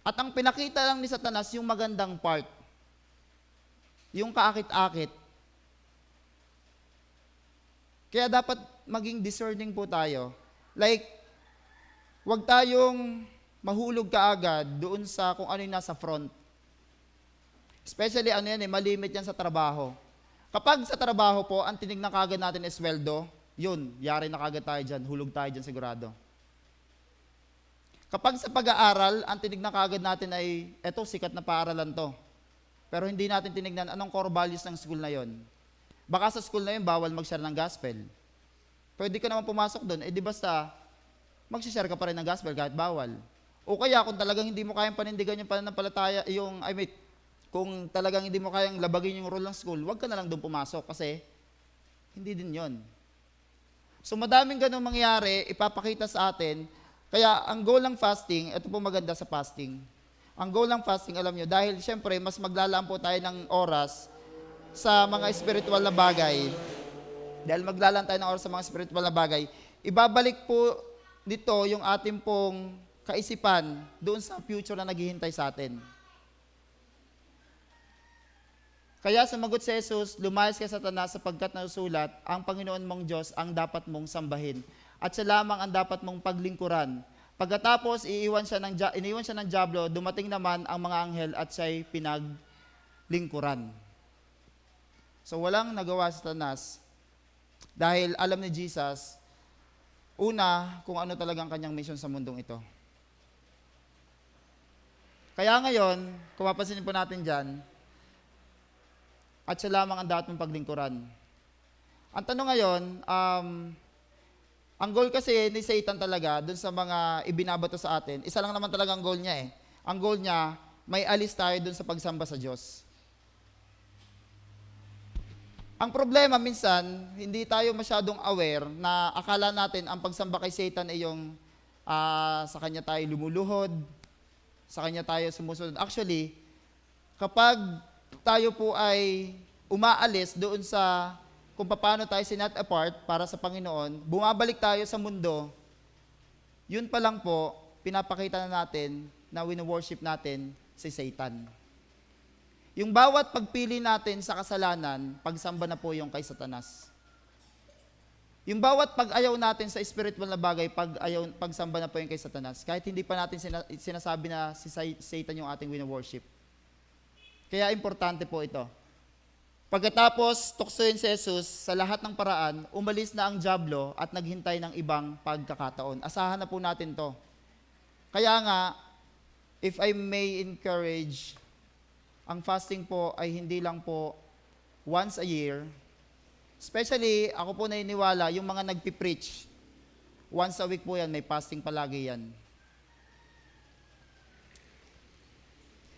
S3: At ang pinakita lang ni Satanas yung magandang part. Yung kaakit-akit. Kaya dapat maging discerning po tayo. Like, wag tayong mahulog kaagad doon sa kung ano yung nasa front. Especially malimit yan sa trabaho. Kapag sa trabaho po, ang tinignan kaagad natin is sweldo, yun, yari na kaagad tayo dyan, hulog tayo dyan sigurado. Kapag sa pag-aaral, ang tinignan kaagad natin ay, eto, sikat na paaralan to. Pero hindi natin tinignan anong core values ng school na yon. Baka sa school na yun, bawal mag-share ng gospel. Pwede ka naman pumasok doon, di basta, mag-share ka pa rin ng gospel kahit bawal. O kaya, kung talagang hindi mo kayang panindigan yung pananampalataya, kung talagang hindi mo kayang labagin yung rule ng school, wag ka na lang doon pumasok kasi hindi din yon. So madaming ganun mangyari, ipapakita sa atin. Kaya ang goal ng fasting, ito po maganda sa fasting. Ang goal ng fasting, alam nyo, dahil syempre mas maglalaan po tayo ng oras sa mga spiritual na bagay. Dahil maglalaan tayo ng oras sa mga spiritual na bagay, ibabalik po dito yung ating pong kaisipan doon sa future na naghihintay sa atin. Kaya sumagot si Jesus, lumayas ka Satanas sapagkat nasusulat, ang Panginoon mong Diyos ang dapat mong sambahin. At siya lamang ang dapat mong paglingkuran. Pagkatapos, iniwan siya ng dyablo, dumating naman ang mga anghel at siya'y pinaglingkuran. So walang nagawa si Satanas dahil alam ni Jesus, una, kung ano talagang kanyang mission sa mundong ito. Kaya ngayon, kung mapansinin po natin dyan, at siya lamang ang dapat mong paglingkuran. Ang tanong ngayon, ang goal kasi ni Satan talaga, dun sa mga ibinabato sa atin, isa lang naman talaga ang goal niya eh. Ang goal niya, may alis tayo dun sa pagsamba sa Diyos. Ang problema minsan, hindi tayo masyadong aware na akala natin ang pagsamba kay Satan ay yung sa kanya tayo lumuluhod, sa kanya tayo sumusunod. Actually, kapag tayo po ay umaalis doon sa kung paano tayo sinat apart para sa Panginoon, bumabalik tayo sa mundo, yun pa lang po, pinapakita na natin na wino-worship natin si Satan. Yung bawat pagpili natin sa kasalanan, pagsamba na po yung kay Satanas. Yung bawat pag-ayaw natin sa spiritual na bagay, pagsamba na po yung kay Satanas. Kahit hindi pa natin sinasabi na si Satan yung ating wino-worship. Kaya importante po ito. Pagkatapos tuksoin si Jesus sa lahat ng paraan, umalis na ang dyablo at naghintay ng ibang pagkakataon. Asahan na po natin to. Kaya nga, if I may encourage, ang fasting po ay hindi lang po once a year. Especially, ako po naniniwala, yung mga nagpipreach, once a week po yan, may fasting palagi yan.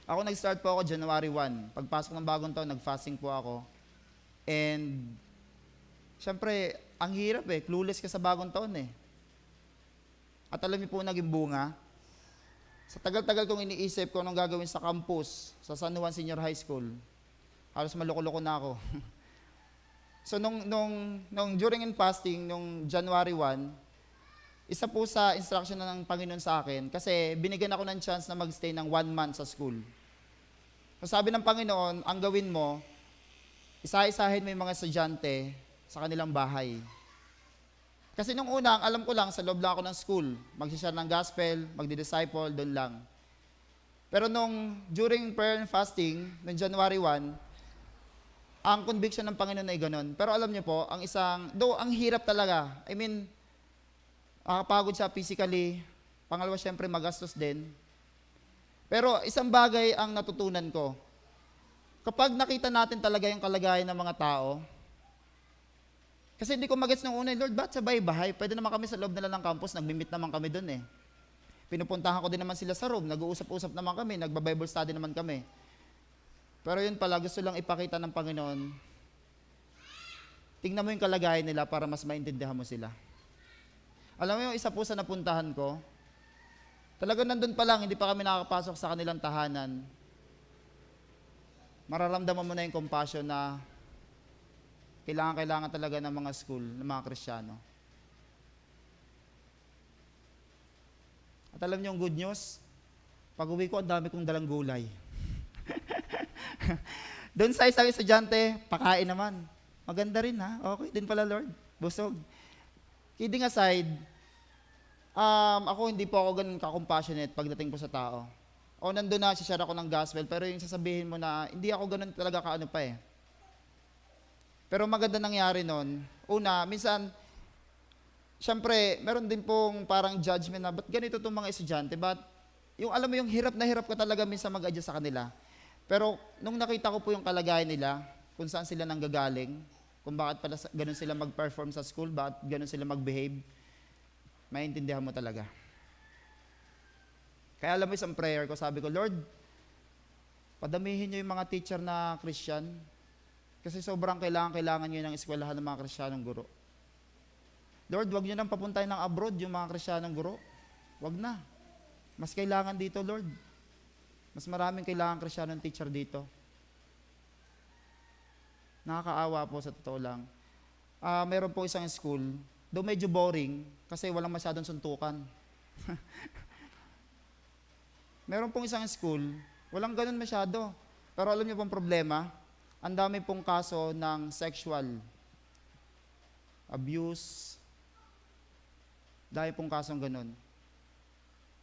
S3: Ako nag-start po ako January 1. Pagpasok ng bagong taon, nag-fasting po ako. And, syempre, ang hirap clueless ka sa bagong taon At alam niyo po naging bunga, sa tagal-tagal kong iniisip kung anong gagawin sa campus, sa San Juan Senior High School, halos maloko-loko na ako. So, nung during in fasting, nung January 1, isa po sa instruction ng Panginoon sa akin, kasi binigyan ako ng chance na magstay ng 1 month sa school. So, sabi ng Panginoon, ang gawin mo, isa-isahin mo yung mga estudyante sa kanilang bahay. Kasi nung una, ang alam ko lang, sa loob lang ako ng school, mag-share ng gospel, magdi-disciple, doon lang. Pero during prayer and fasting, noong January 1, ang conviction ng Panginoon ay ganun. Pero alam niyo po, ang hirap talaga. I mean, nakakapagod siya physically. Pangalawa, syempre, magastos din. Pero isang bagay ang natutunan ko. Kapag nakita natin talaga yung kalagayan ng mga tao, kasi hindi ko magets nung una, Lord, ba't sa bahay-bahay? Pwede naman kami sa loob nila ng campus, nagmi-meet naman kami dun Pinupuntahan ko din naman sila sa room, nag-uusap-usap naman kami, nagba-Bible study naman kami. Pero yun pala, gusto lang ipakita ng Panginoon, tingnan mo yung kalagayan nila para mas maintindihan mo sila. Alam mo yung isa po sa napuntahan ko, talaga nandun pa lang, hindi pa kami nakakapasok sa kanilang tahanan. Mararamdaman mo na yung compassion na kailangan talaga ng mga school, ng mga Kristiyano. At alam niyo yung good news, pag uwi ko, ang dami kong dalang gulay. Doon sa isang estudyante, pakain naman. Maganda rin okay din pala Lord, busog. Kidding aside, ako hindi po ako ganun ka-compassionate pagdating po sa tao. O nandun na, share ako ng gospel, pero yung sasabihin mo na, hindi ako ganun talaga kaano pa Pero maganda nangyari nun. Una, minsan, syempre, meron din pong parang judgment na, ba't ganito itong mga estudyante? Ba't, yung alam mo yung hirap na hirap ka talaga minsan mag-adjust sa kanila. Pero nung nakita ko po yung kalagayan nila, kung saan sila nanggagaling, kung bakit pala ganun sila mag-perform sa school, bakit ganun sila mag-behave, maintindihan mo talaga. Kaya alam mo isang prayer ko, sabi ko, Lord, padamihin niyo yung mga teacher na Christian, kasi sobrang kailangan niyo ng eskwelahan ng mga Kristiyanong guro. Lord, wag niyo nang papuntahin ng abroad yung mga Kristiyanong guro. Wag na. Mas kailangan dito, Lord. Mas maraming kailangan Kristiyanong teacher dito. Nakakaawa po sa totoo lang. Meron po isang school, though medyo boring, kasi walang masyadong suntukan. Meron pong isang school, walang ganun masyado. Pero alam niyo pong problema, ang dami pong kaso ng sexual abuse, dahil pong kasong ganun.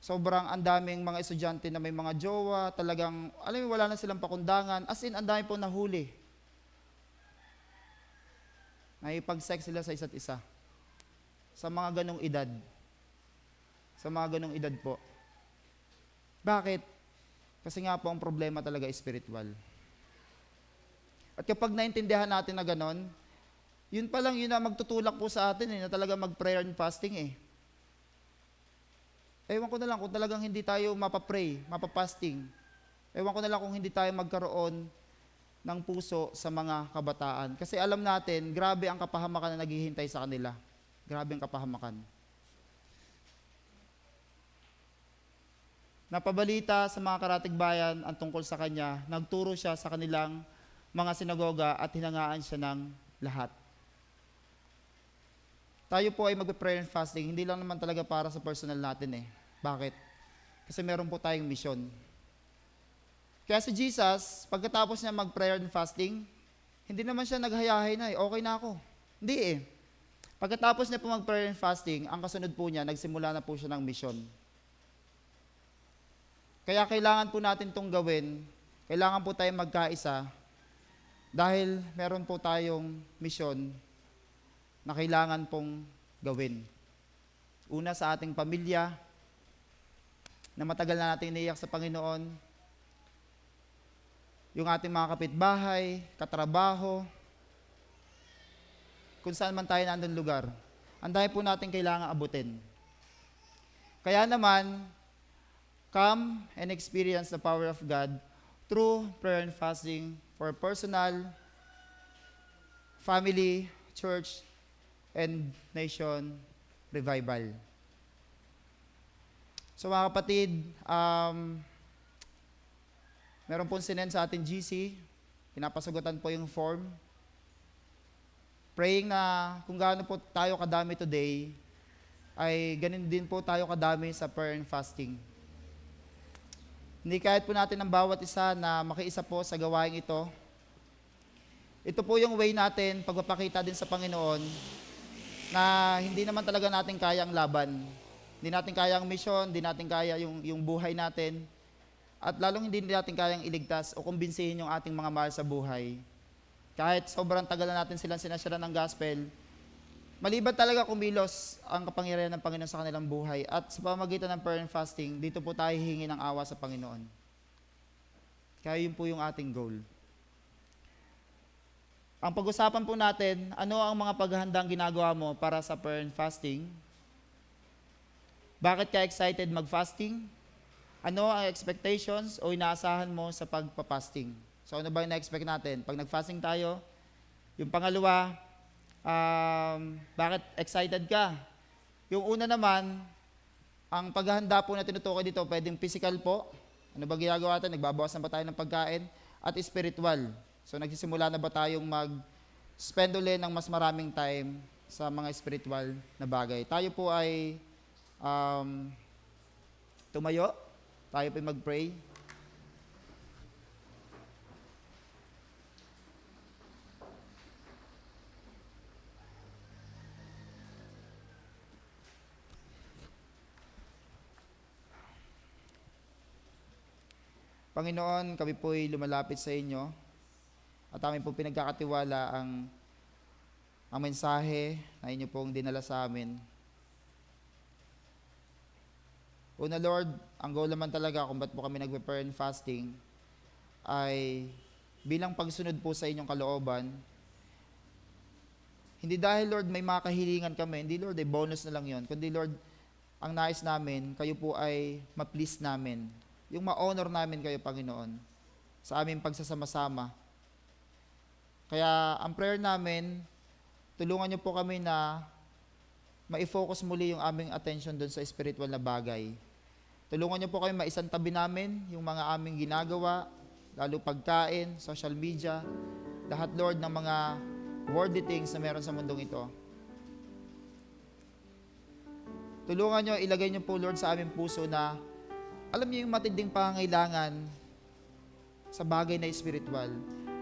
S3: Sobrang ang daming mga estudyante na may mga jowa, talagang, alam mo, wala na silang pakundangan. As in, ang dami pong nahuli. Naipag-sex sila sa isa't isa. Sa mga ganong edad. Sa mga ganong edad po. Bakit? Kasi nga po ang problema talaga spiritual. At kapag naintindihan natin na ganon, yun pa lang yun na magtutulak po sa atin na talaga mag-prayer and fasting Ewan ko na lang kung talagang hindi tayo mapapray, mapapasting. Ewan ko na lang kung hindi tayo magkaroon ng puso sa mga kabataan. Kasi alam natin, grabe ang kapahamakan na naghihintay sa kanila. Grabe ang kapahamakan. Napabalita sa mga karatig bayan ang tungkol sa kanya, nagturo siya sa kanilang mga sinagoga at hinangaan siya ng lahat. Tayo po ay mag-prayer and fasting, hindi lang naman talaga para sa personal natin Bakit? Kasi meron po tayong mission. Kaya si Jesus, pagkatapos niya mag-prayer and fasting, hindi naman siya naghayahay na okay na ako. Hindi Pagkatapos niya po mag-prayer and fasting, ang kasunod po niya, nagsimula na po siya ng mission. Kaya kailangan po natin itong gawin, kailangan po tayong magkaisa, dahil meron po tayong mission na kailangan pong gawin. Una sa ating pamilya, na matagal na natin iniiyak sa Panginoon, yung ating mga kapitbahay, katrabaho, kung saan man tayo nandun lugar, ang dami po natin kailangan abutin. Kaya naman, come and experience the power of God through prayer and fasting for personal Family, Church, and Nation Revival. So mga kapatid, meron pong sinend sa ating GC, pinapasagutan po yung form. Praying na kung gaano po tayo kadami today, ay ganun din po tayo kadami sa prayer and fasting. Hindi kahit po natin ang bawat isa na makiisa po sa gawain ito. Ito po yung way natin pagpapakita din sa Panginoon na hindi naman talaga natin kaya ang laban. Hindi natin kaya ang mission, hindi natin kaya yung buhay natin. At lalong hindi natin kayang iligtas o kumbinsihin yung ating mga mahal sa buhay. Kahit sobrang tagal na natin silang sinasyaran ng gospel, maliban talaga kumilos ang kapangyarihan ng Panginoon sa kanilang buhay. At sa pamamagitan ng prayer and fasting, dito po tayo hihingi ng awa sa Panginoon. Kaya yun po yung ating goal. Ang pag-usapan po natin, ano ang mga paghahandang ginagawa mo para sa prayer and fasting? Bakit ka excited mag-fasting? Ano ang expectations o inaasahan mo sa pagpa-fasting? So ano ba yung na-expect natin? Pag nag-fasting tayo, yung pangalawa, bakit excited ka? Yung una naman, ang paghahanda po na tinutukoy dito, pwedeng physical po. Ano ba ginagawa natin? Nagbabawas na ba tayo ng pagkain? At spiritual. So nagsisimula na ba tayong mag-spend ulit ng mas maraming time sa mga spiritual na bagay? Tayo po ay tumayo. Tayo po ay mag-pray. Panginoon, kami po'y lumalapit sa inyo at amin po pinagkakatiwala ang mensahe na inyo pong dinala sa amin. Una Lord, ang goal naman talaga kung ba't po kami nagpe-prayer and fasting ay bilang pagsunod po sa inyong kalooban. Hindi dahil Lord may mga kahilingan kami, hindi Lord ay bonus na lang yon, kundi Lord, ang nais namin, kayo po ay ma-please namin. Yung ma-honor namin kayo, Panginoon, sa aming pagsasama-sama. Kaya ang prayer namin, tulungan niyo po kami na ma-focus muli yung aming attention doon sa spiritual na bagay. Tulungan niyo po kami maisantabi namin yung mga aming ginagawa, lalo pagkain, social media, lahat Lord ng mga worldly things na meron sa mundong ito. Tulungan niyo, ilagay niyo po Lord sa aming puso na alam niyo yung matinding pangangailangan sa bagay na spiritual.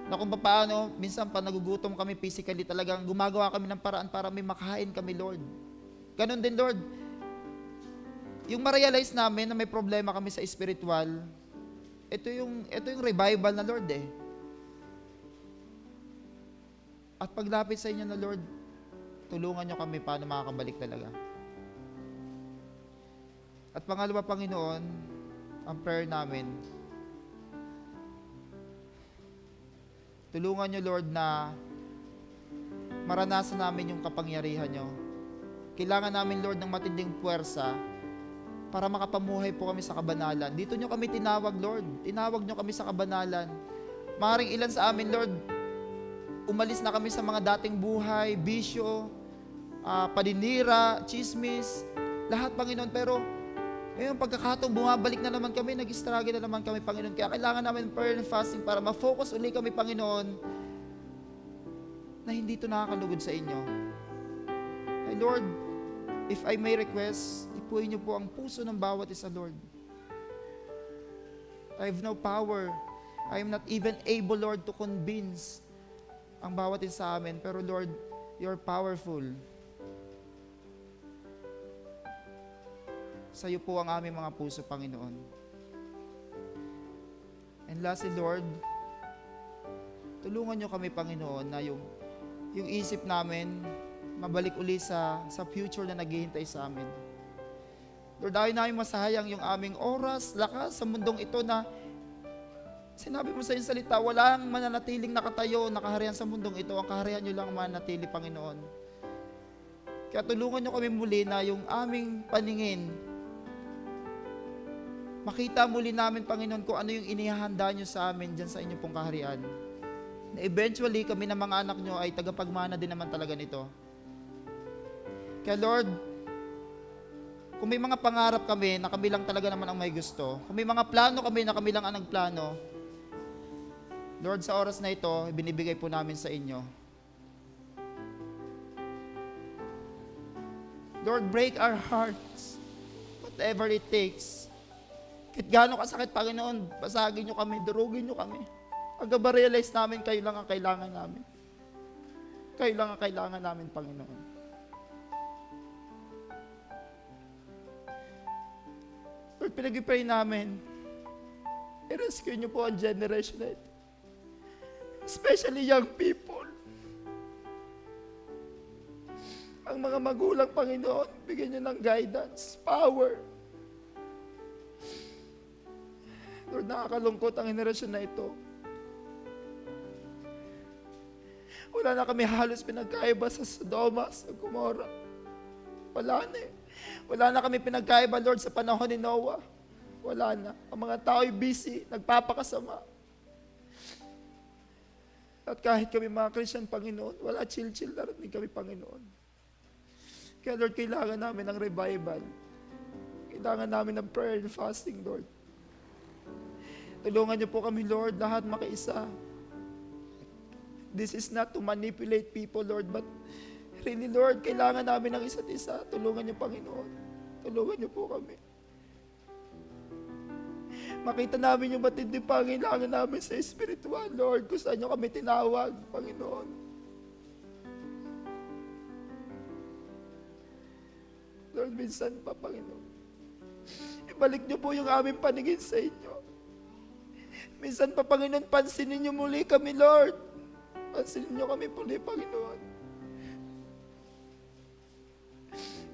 S3: Na kung paano, minsan pa nagugutom kami physically, talagang gumagawa kami ng paraan para may makahain kami, Lord. Ganon din, Lord. Yung ma-realize namin na may problema kami sa spiritual, ito yung revival na, Lord, eh. At paglapit sa inyo na, Lord, tulungan niyo kami paano makakabalik talaga. At pangalawa, Panginoon, ang prayer namin, tulungan niyo, Lord, na maranasan namin yung kapangyarihan niyo. Kailangan namin, Lord, ng matinding puwersa para makapamuhay po kami sa kabanalan. Dito niyo kami tinawag, Lord. Tinawag niyo kami sa kabanalan. Maaaring ilan sa amin, Lord, umalis na kami sa mga dating buhay, bisyo, paninira, chismis, lahat, Panginoon, pero ngayon, pagkakataong bumabalik na naman kami, nag-struggle na naman kami, Panginoon. Kaya kailangan namin prayer and fasting para ma-focus uli kami, Panginoon, na hindi ito nakakalugod sa inyo. Ay, Lord, if I may request, ipuin niyo po ang puso ng bawat isa, Lord. I have no power. I am not even able, Lord, to convince ang bawat isa sa amin. Pero, Lord, you're powerful. Sa iyo po ang aming mga puso, Panginoon. And lastly, Lord, tulungan niyo kami, Panginoon, na yung isip namin mabalik uli sa future na naghihintay sa amin. Lord, ayaw namin masahayang yung aming oras, lakas sa mundong ito na sinabi mo sa iyong salita, walang mananatiling nakatayo, nakaharian sa mundong ito. Ang kaharian niyo lang mananatili, Panginoon. Kaya tulungan niyo kami muli na yung aming paningin, makita muli namin, Panginoon, kung ano yung inihahanda niyo sa amin dyan sa inyong pong kaharian. na eventually kami ng mga anak nyo ay tagapagmana din naman talaga nito. Kaya Lord, kung may mga pangarap kami na kami lang talaga naman ang may gusto, kung may mga plano kami na kami lang ang nagplano, Lord, sa oras na ito, binibigay po namin sa inyo. Lord, break our hearts, whatever it takes. Kahit gaano kasakit, Panginoon, basagin nyo kami, durugin nyo kami. Hanggang ma-realize namin, kayo lang ang kailangan namin. Kayo lang ang kailangan namin, Panginoon. Lord, pinag-pray namin, i-rescue nyo po ang generation na ito. Especially young people. Ang mga magulang, Panginoon, bigyan nyo ng guidance, power. Lord, nakakalungkot ang henerasyon na ito. Wala na kami halos pinagkaiba sa Sodoma, sa Gomorrah. Wala na eh. Wala na kami pinagkaiba, Lord, sa panahon ni Noah. Wala na. Ang mga tao'y busy, nagpapakasama. At kahit kami mga Christian, Panginoon, wala chill-chill na rin kami, Panginoon. Kaya Lord, kailangan namin ng revival. Kailangan namin ng prayer and fasting, Lord. Tulungan niyo po kami, Lord, lahat makiisa. This is not to manipulate people, Lord, but really, Lord, kailangan namin ng isa't isa. Tulungan niyo, Panginoon. Tulungan niyo po kami. Makita namin yung matinding pangailangan namin sa spiritual, Lord, kung saan niyo kami tinawag, Panginoon. Lord, minsan pa, Panginoon, ibalik niyo po yung aming paningin sa inyo. Minsan pa, Panginoon, pansinin niyo muli kami, Lord. Pansinin niyo kami muli, Panginoon.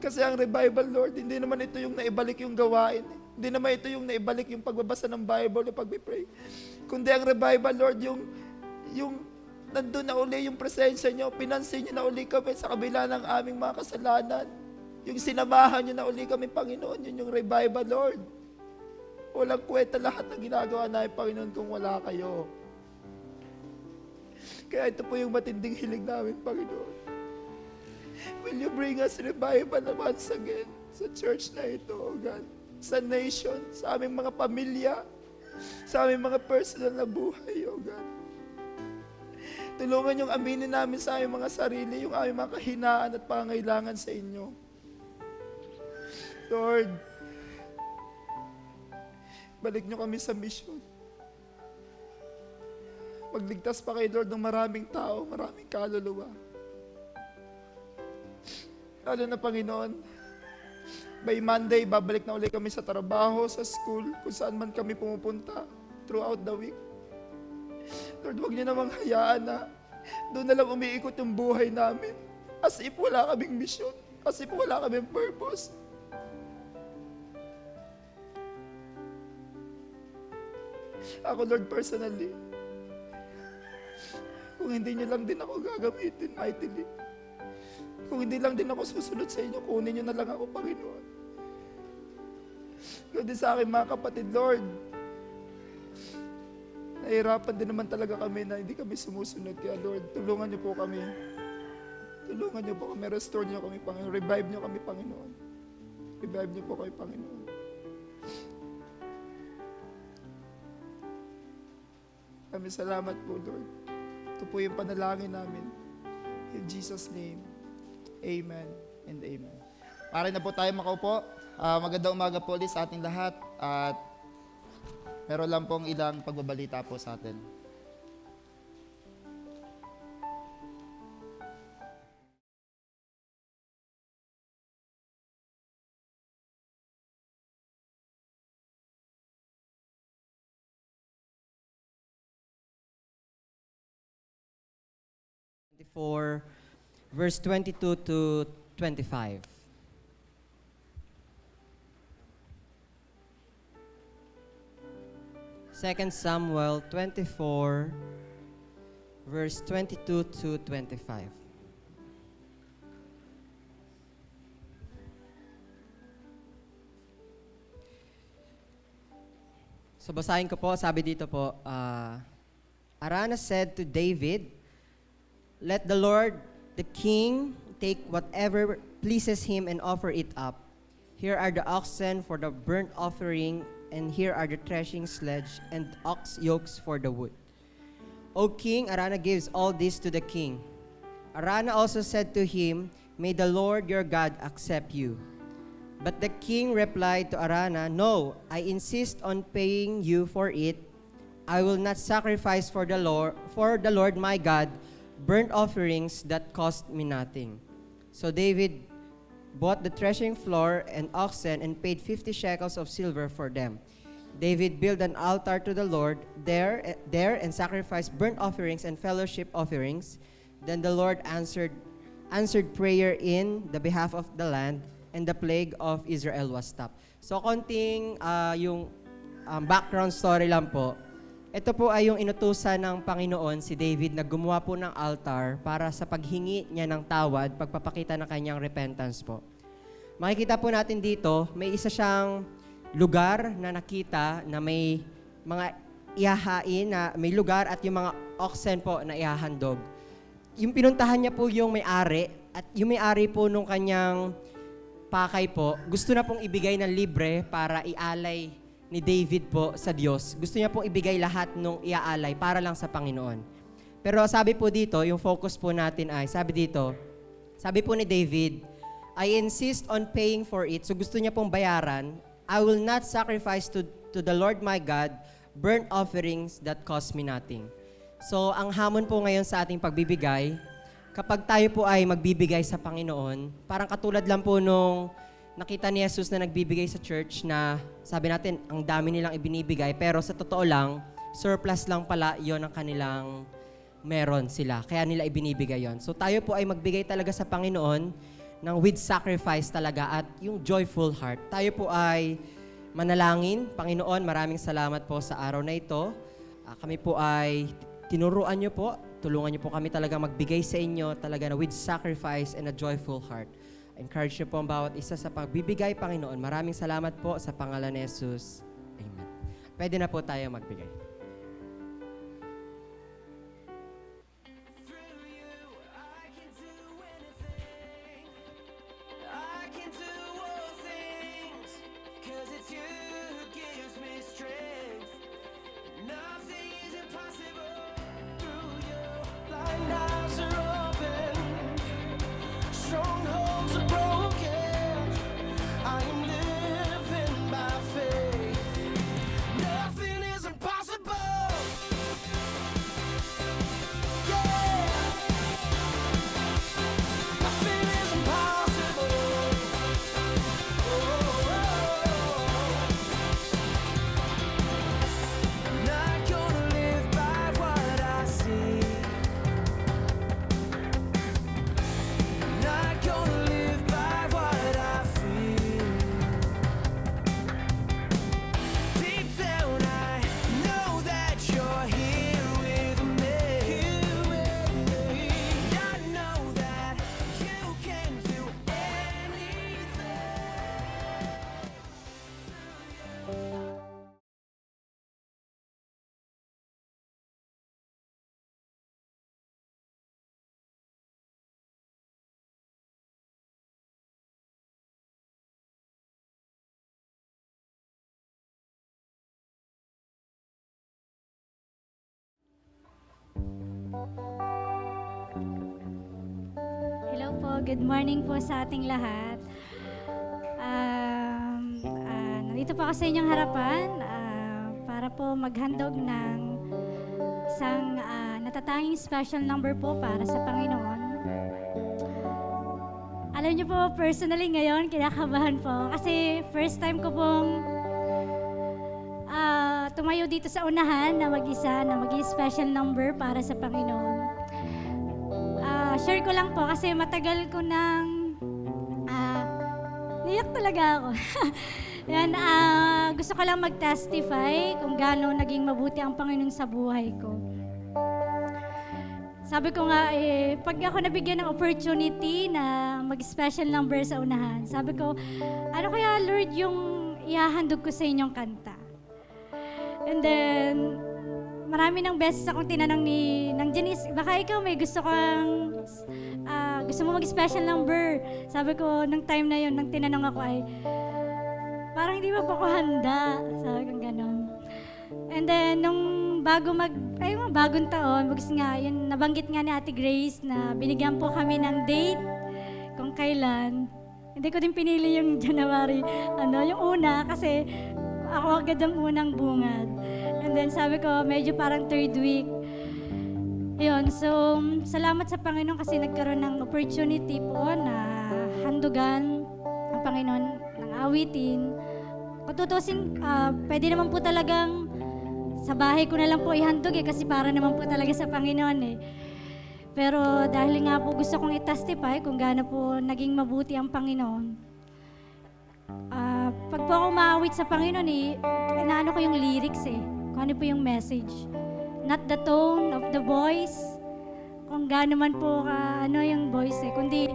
S3: Kasi ang revival, Lord, hindi naman ito yung naibalik yung gawain. Hindi naman ito yung naibalik yung pagbabasa ng Bible, yung pag-pray. Kundi ang revival, Lord, yung nandun na uli yung presensya niyo, pinansin niyo na uli kami sa kabila ng aming mga kasalanan. Yung sinamahan niyo na uli kami, Panginoon, yun yung revival, Lord. Walang kwenta lahat ng ginagawa namin, Panginoon, kung wala kayo. Kaya ito po yung matinding hiling namin, Panginoon. Will you bring us revival once again sa church na ito, O God? Sa nation, sa aming mga pamilya, sa aming mga personal na buhay, O God. Tulungan yung aminin namin sa aming mga sarili, yung aming mga kahinaan at pangangailangan sa inyo. Lord, balik nyo kami sa mission. Magligtas pa kayo, Lord, ng maraming tao, maraming kaluluwa. Lalo na, Panginoon, by Monday, babalik na ulit kami sa trabaho, sa school, kung saan man kami pumupunta throughout the week. Lord, huwag niyo namang hayaan na doon na lang umiikot yung buhay namin. As if wala kaming mission. As if wala kaming purpose. Ako, Lord, personally, kung hindi niyo lang din ako gagamitin mightily, kung hindi lang din ako susunod sa inyo, kunin niyo na lang ako, Panginoon. Kundi sa akin, mga kapatid, Lord, nahihirapan din naman talaga kami na hindi kami sumusunod. Kaya Lord, tulungan niyo po kami. Tulungan niyo po kami, restore niyo kami, Panginoon. Revive niyo kami, Panginoon. Revive niyo po kami, Panginoon. Kami salamat po, Lord. Ito po yung panalangin namin. In Jesus' name, amen and amen. Pare na po tayo makaupo. Magandang umaga po ulit sa ating lahat. At meron lang pong ilang pagbabalita po sa atin.
S4: Verse 22 to 25. Second Samuel 24, verse 22 to 25. So basahin ko po, sabi dito po, Araunah said to David, "Let the Lord, the king, take whatever pleases him and offer it up. Here are the oxen for the burnt offering, and here are the threshing sledge and ox yokes for the wood." O king, Araunah gives all this to the king. Araunah also said to him, "May the Lord your God accept you." But the king replied to Araunah, "No, I insist on paying you for it. I will not sacrifice for the Lord my God burnt offerings that cost me nothing." So David bought the threshing floor and oxen and paid 50 shekels of silver for them. David built an altar to the Lord there and sacrificed burnt offerings and fellowship offerings. Then the Lord answered prayer in the behalf of the land, and the plague of Israel was stopped. So konting yung background story lang po. Ito po ay yung inutusan ng Panginoon si David na gumawa po ng altar para sa paghingi niya ng tawad, pagpapakita ng kanyang repentance po. Makikita po natin dito, may isa siyang lugar na nakita na may mga ihahain na may lugar at yung mga oxen po na ihahandog. Yung pinuntahan niya po yung may-ari at yung may-ari po nung kanyang pakay po, gusto na pong ibigay ng libre para ialay ni David po sa Diyos. Gusto niya pong ibigay lahat nung iaalay para lang sa Panginoon. Pero sabi po dito, yung focus po natin ay, sabi po ni David, "I insist on paying for it." So gusto niya pong bayaran. "I will not sacrifice to the Lord my God burnt offerings that cost me nothing." So ang hamon po ngayon sa ating pagbibigay, kapag tayo po ay magbibigay sa Panginoon, parang katulad lang po nung nakita ni Jesus na nagbibigay sa church na sabi natin, ang dami nilang ibinibigay, pero sa totoo lang, surplus lang pala yon ang kanilang meron sila. Kaya nila ibinibigay yon. So tayo po ay magbigay talaga sa Panginoon ng with sacrifice talaga at yung joyful heart. Tayo po ay manalangin. Panginoon, maraming salamat po sa araw na ito. Kami po ay tinuruan niyo po, tulungan niyo po kami talaga magbigay sa inyo talaga na with sacrifice and a joyful heart. Encourage niyo po ang bawat isa sa pagbibigay, Panginoon. Maraming salamat po sa pangalan ni Jesus. Amen. Pwede na po tayo magbigay.
S5: Strongholds are broken. I am living by faith. Nothing is impossible. Yeah. Nothing is impossible. I'm not gonna live by what I see. Not gonna live by what I feel. Deep down I know that you're here with me. And I know that you can do anything.
S6: Hello po, good morning po sa ating lahat. Nandito po ako sa inyong harapan para po maghandog ng isang natatanging special number po para sa Panginoon. Alam niyo po, personally ngayon, kinakabahan po kasi first time ko pong tumayo dito sa unahan na mag-isa, na mag-special number para sa Panginoon. Share ko lang po kasi matagal ko nang niyak talaga ako. Yan, gusto ko lang mag-testify kung gaano naging mabuti ang Panginoon sa buhay ko. Sabi ko nga, pag ako nabigyan ng opportunity na mag-special number sa unahan, sabi ko, ano kaya Lord yung ihahandog ko sa inyong kanta? And then, marami ng beses akong tinanong ng Janice, baka ikaw may gusto kang, gusto mo mag-special number. Sabi ko, nung time na yun, nang tinanong ako ay, parang hindi pa po ako handa. Sabi ko gano'n. And then, nung bagong taon, bagis nga, yun, nabanggit nga ni Ate Grace na binigyan po kami ng date kung kailan. Hindi ko din pinili yung January, yung una, kasi ako agad ang unang bungad. And then sabi ko, medyo parang third week. Yun, so salamat sa Panginoon kasi nagkaroon ng opportunity po na handugan ang Panginoon ng awitin. Kung tutusin, pwede naman po talagang sa bahay ko na lang po ihandog kasi para naman po talaga sa Panginoon eh. Pero dahil nga po gusto kong i-testify kung gaano po naging mabuti ang Panginoon. Pag po ako maawit sa Panginoon inaano ko yung lyrics kung ano po yung message. Not the tone of the voice, kung gaano man po yung voice kundi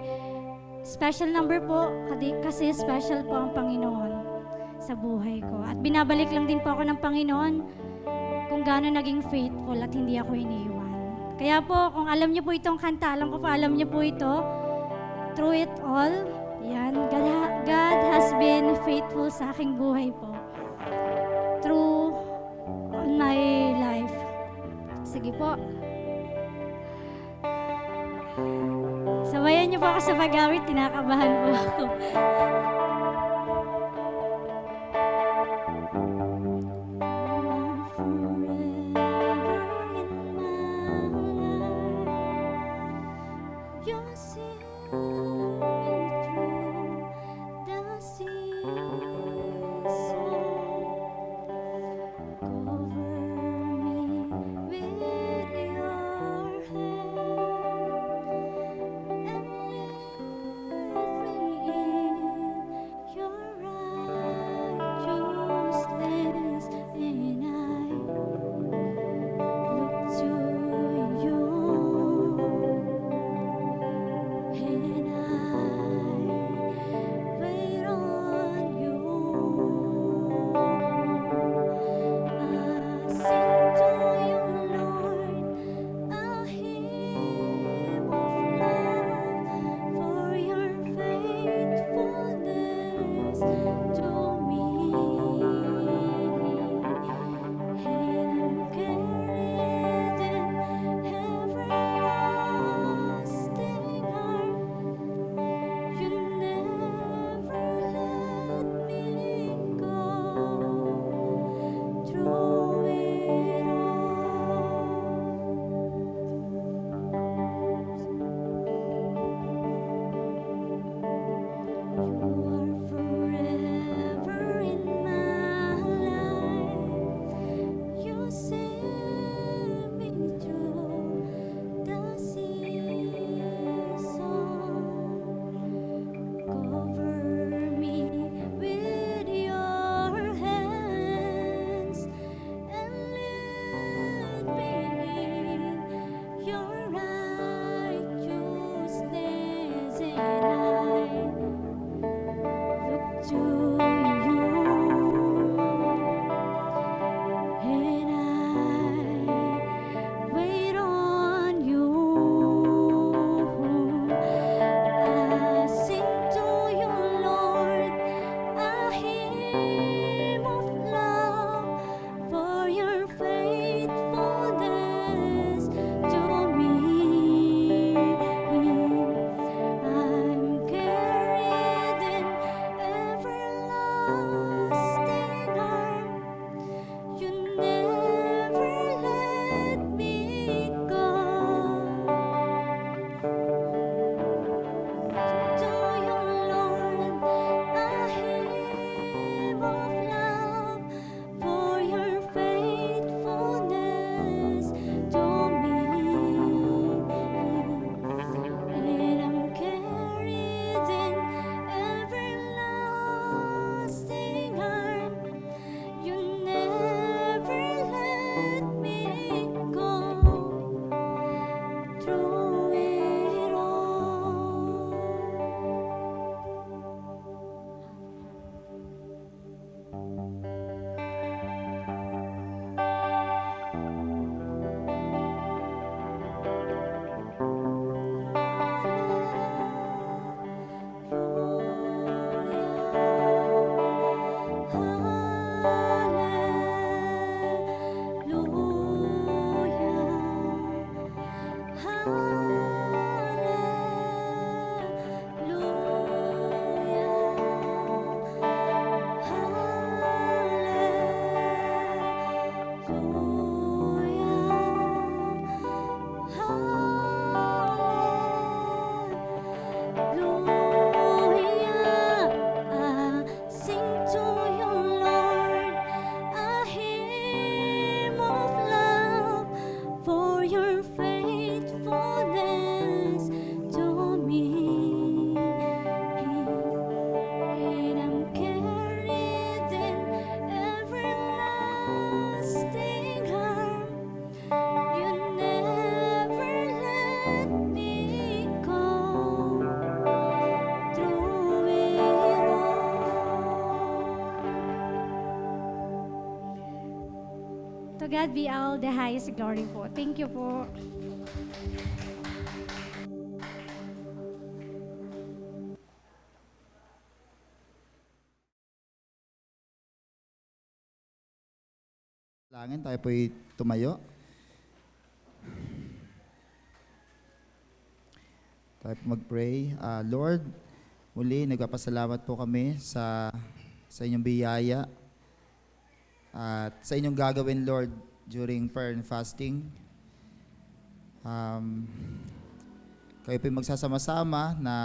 S6: special number po, kasi special po ang Panginoon sa buhay ko. At binabalik lang din po ako ng Panginoon kung gaano naging faithful at hindi ako iniwan. Kaya po, kung alam niyo po itong kanta, alam ko po alam niyo po ito, through it all, yan, God has been faithful sa aking buhay po. Through on my life. Sige po. Sabayan niyo po ako sa pag-awit, tinakabahan po ako. To God be all the highest glory po. Thank you po.
S3: Langin, tayo po'y tumayo. Tayo po mag-pray. Lord, muli nagpapasalamat po kami sa inyong biyaya at sa inyong gagawin, Lord, during prayer and fasting. Kayo po'y magsasama-sama na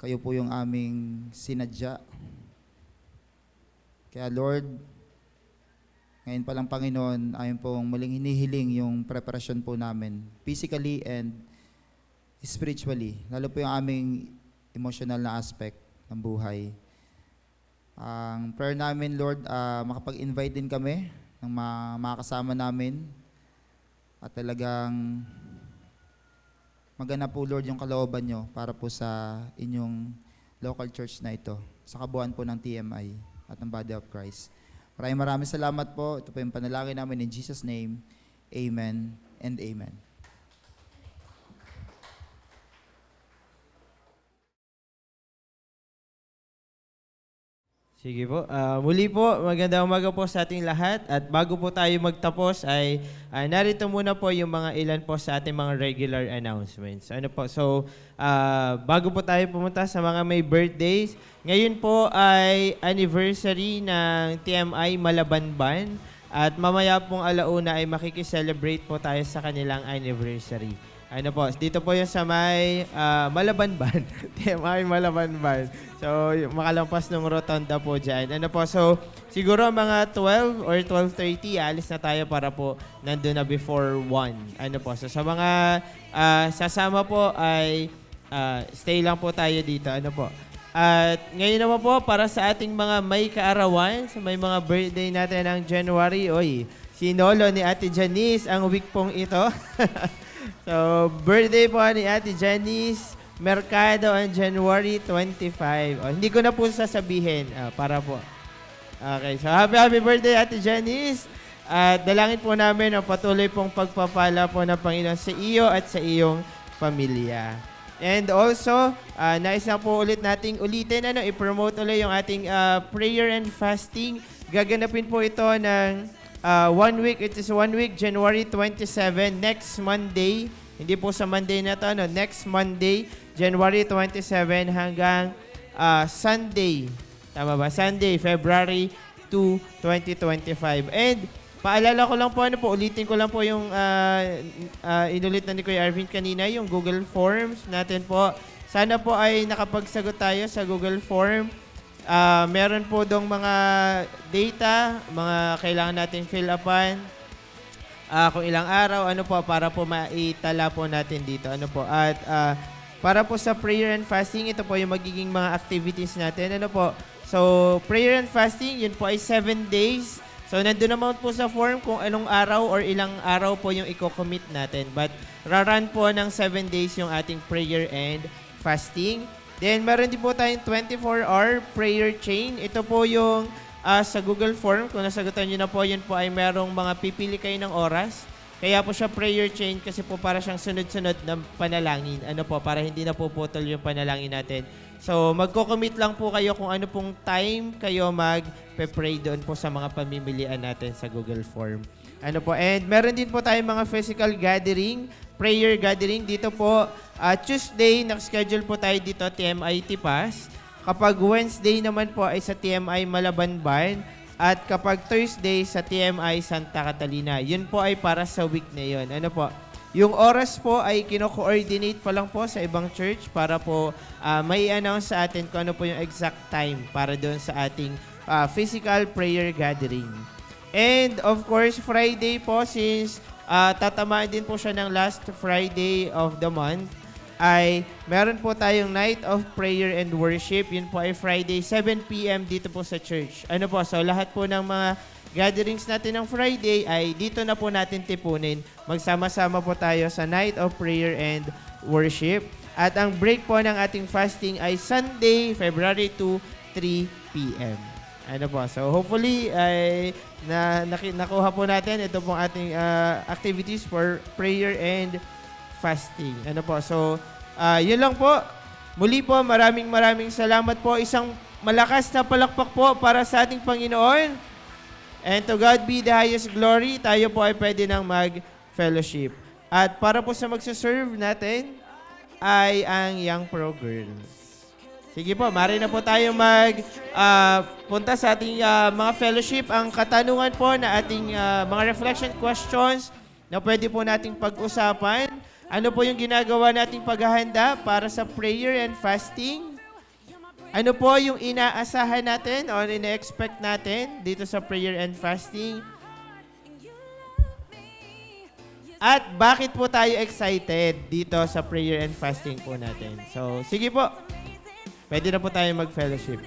S3: kayo po yung aming sinadya. Kaya Lord, ngayon pa lang, Panginoon, ayon pong muling hinihiling yung preparasyon po namin, physically and spiritually, lalo po yung aming emotional na aspect ng buhay. Ang prayer namin, Lord, makapag-invite din kami ng mga kasama namin at talagang maganap po, Lord, yung kalooban nyo para po sa inyong local church na ito, sa kabuuan po ng TMI at ng Body of Christ. Maraming salamat po. Ito po yung panalangin namin in Jesus' name. Amen and amen.
S2: Sige po. Muli po, magandang umaga po sa ating lahat. At bago po tayo magtapos ay narito muna po yung mga ilan po sa ating mga regular announcements. Ano po? So, bago po tayo pumunta sa mga may birthdays, ngayon po ay anniversary ng TMI Malabanban. At mamaya pong alauna ay makikiselebrate po tayo sa kanilang anniversary. Ano po, dito po yung sa may Malabanban. TMI Malabanban. So, makalampas ng rotonda po dyan. Ano po, so, siguro mga 12 or 12:30, alis na tayo para po nandun na before 1. Ano po, so sa mga sasama po ay stay lang po tayo dito. Ano po. At ngayon naman po, para sa ating mga may kaarawan, sa may mga birthday natin ng January, si Nolo ni Ate Janice ang week pong ito. So, birthday po ni Ate Janice Mercado on January 25. Hindi ko na po sasabihin para po. Okay, so happy birthday Ate Janice. At dalangin po namin ang patuloy pong pagpapala po ng Panginoon sa iyo at sa iyong pamilya. And also, nais na po nating ulitin, i-promote ulit yung ating prayer and fasting. Gaganapin po ito ng 1 week. It is 1 week, January 27, next Monday. Hindi po sa Monday na to, next Monday, January 27 hanggang Sunday. Tama ba? Sunday, February 2, 2025. And paalala ko lang po, ulitin ko lang po yung inulit na ni Kuya Arvin kanina, yung Google Forms natin po. Sana po ay nakapagsagot tayo sa Google Form. Meron po dong mga data, mga kailangan nating fill upan. Kung ilang araw, para po maitala po natin dito. At para po sa prayer and fasting, ito po yung magiging mga activities natin. So, prayer and fasting, yun po ay 7 days. So, nandun naman po sa form kung anong araw or ilang araw po yung i-commit natin. But, raran po ng 7 days yung ating prayer and fasting. Then, meron din po tayong 24-hour prayer chain. Ito po yung sa Google Form. Kung nasagutan nyo na po, yun po ay merong mga pipili kayo ng oras. Kaya po siya prayer chain kasi po para siyang sunod-sunod na panalangin. Para hindi na po putol yung panalangin natin. So, magko-commit lang po kayo kung ano pong time kayo mag-pray doon po sa mga pamimilian natin sa Google Form. And meron din po tayong mga physical gathering, prayer gathering. Dito po, Tuesday, nakaschedule po tayo dito, TMI Tipas. Kapag Wednesday naman po ay sa TMI Malabanban. At kapag Thursday sa TMI Santa Catalina. Yun po ay para sa week na yun. Yung oras po ay kino-coordinate pa lang po sa ibang church para po may announce sa atin kung ano po yung exact time para doon sa ating physical prayer gathering. And of course, Friday po, since tatamaan din po siya ng last Friday of the month, ay meron po tayong Night of Prayer and Worship. Yun po ay Friday, 7 p.m. dito po sa church. So lahat po ng mga gatherings natin ng Friday ay dito na po natin tipunin. Magsama-sama po tayo sa Night of Prayer and Worship. At ang break po ng ating fasting ay Sunday, February 2, 3 p.m. Ano po. So hopefully ay nakuha po natin ito pong ating activities for prayer and fasting. Ano po. So yun lang po. Muli po, maraming salamat po. Isang malakas na palakpak po para sa ating Panginoon. And to God be the highest glory. Tayo po ay pwede nang mag-fellowship. At para po sa magsaserve natin ay ang Young Pro Girls. Sige po, mari na po tayo punta sa ating mga fellowship. Ang katanungan po na ating mga reflection questions na pwede po nating pag-usapan. Ano po yung ginagawa nating paghahanda para sa prayer and fasting? Ano po yung inaasahan natin o ina-expect natin dito sa prayer and fasting? At bakit po tayo excited dito sa prayer and fasting po natin? So, sige po. Pwede na po tayo mag-fellowship.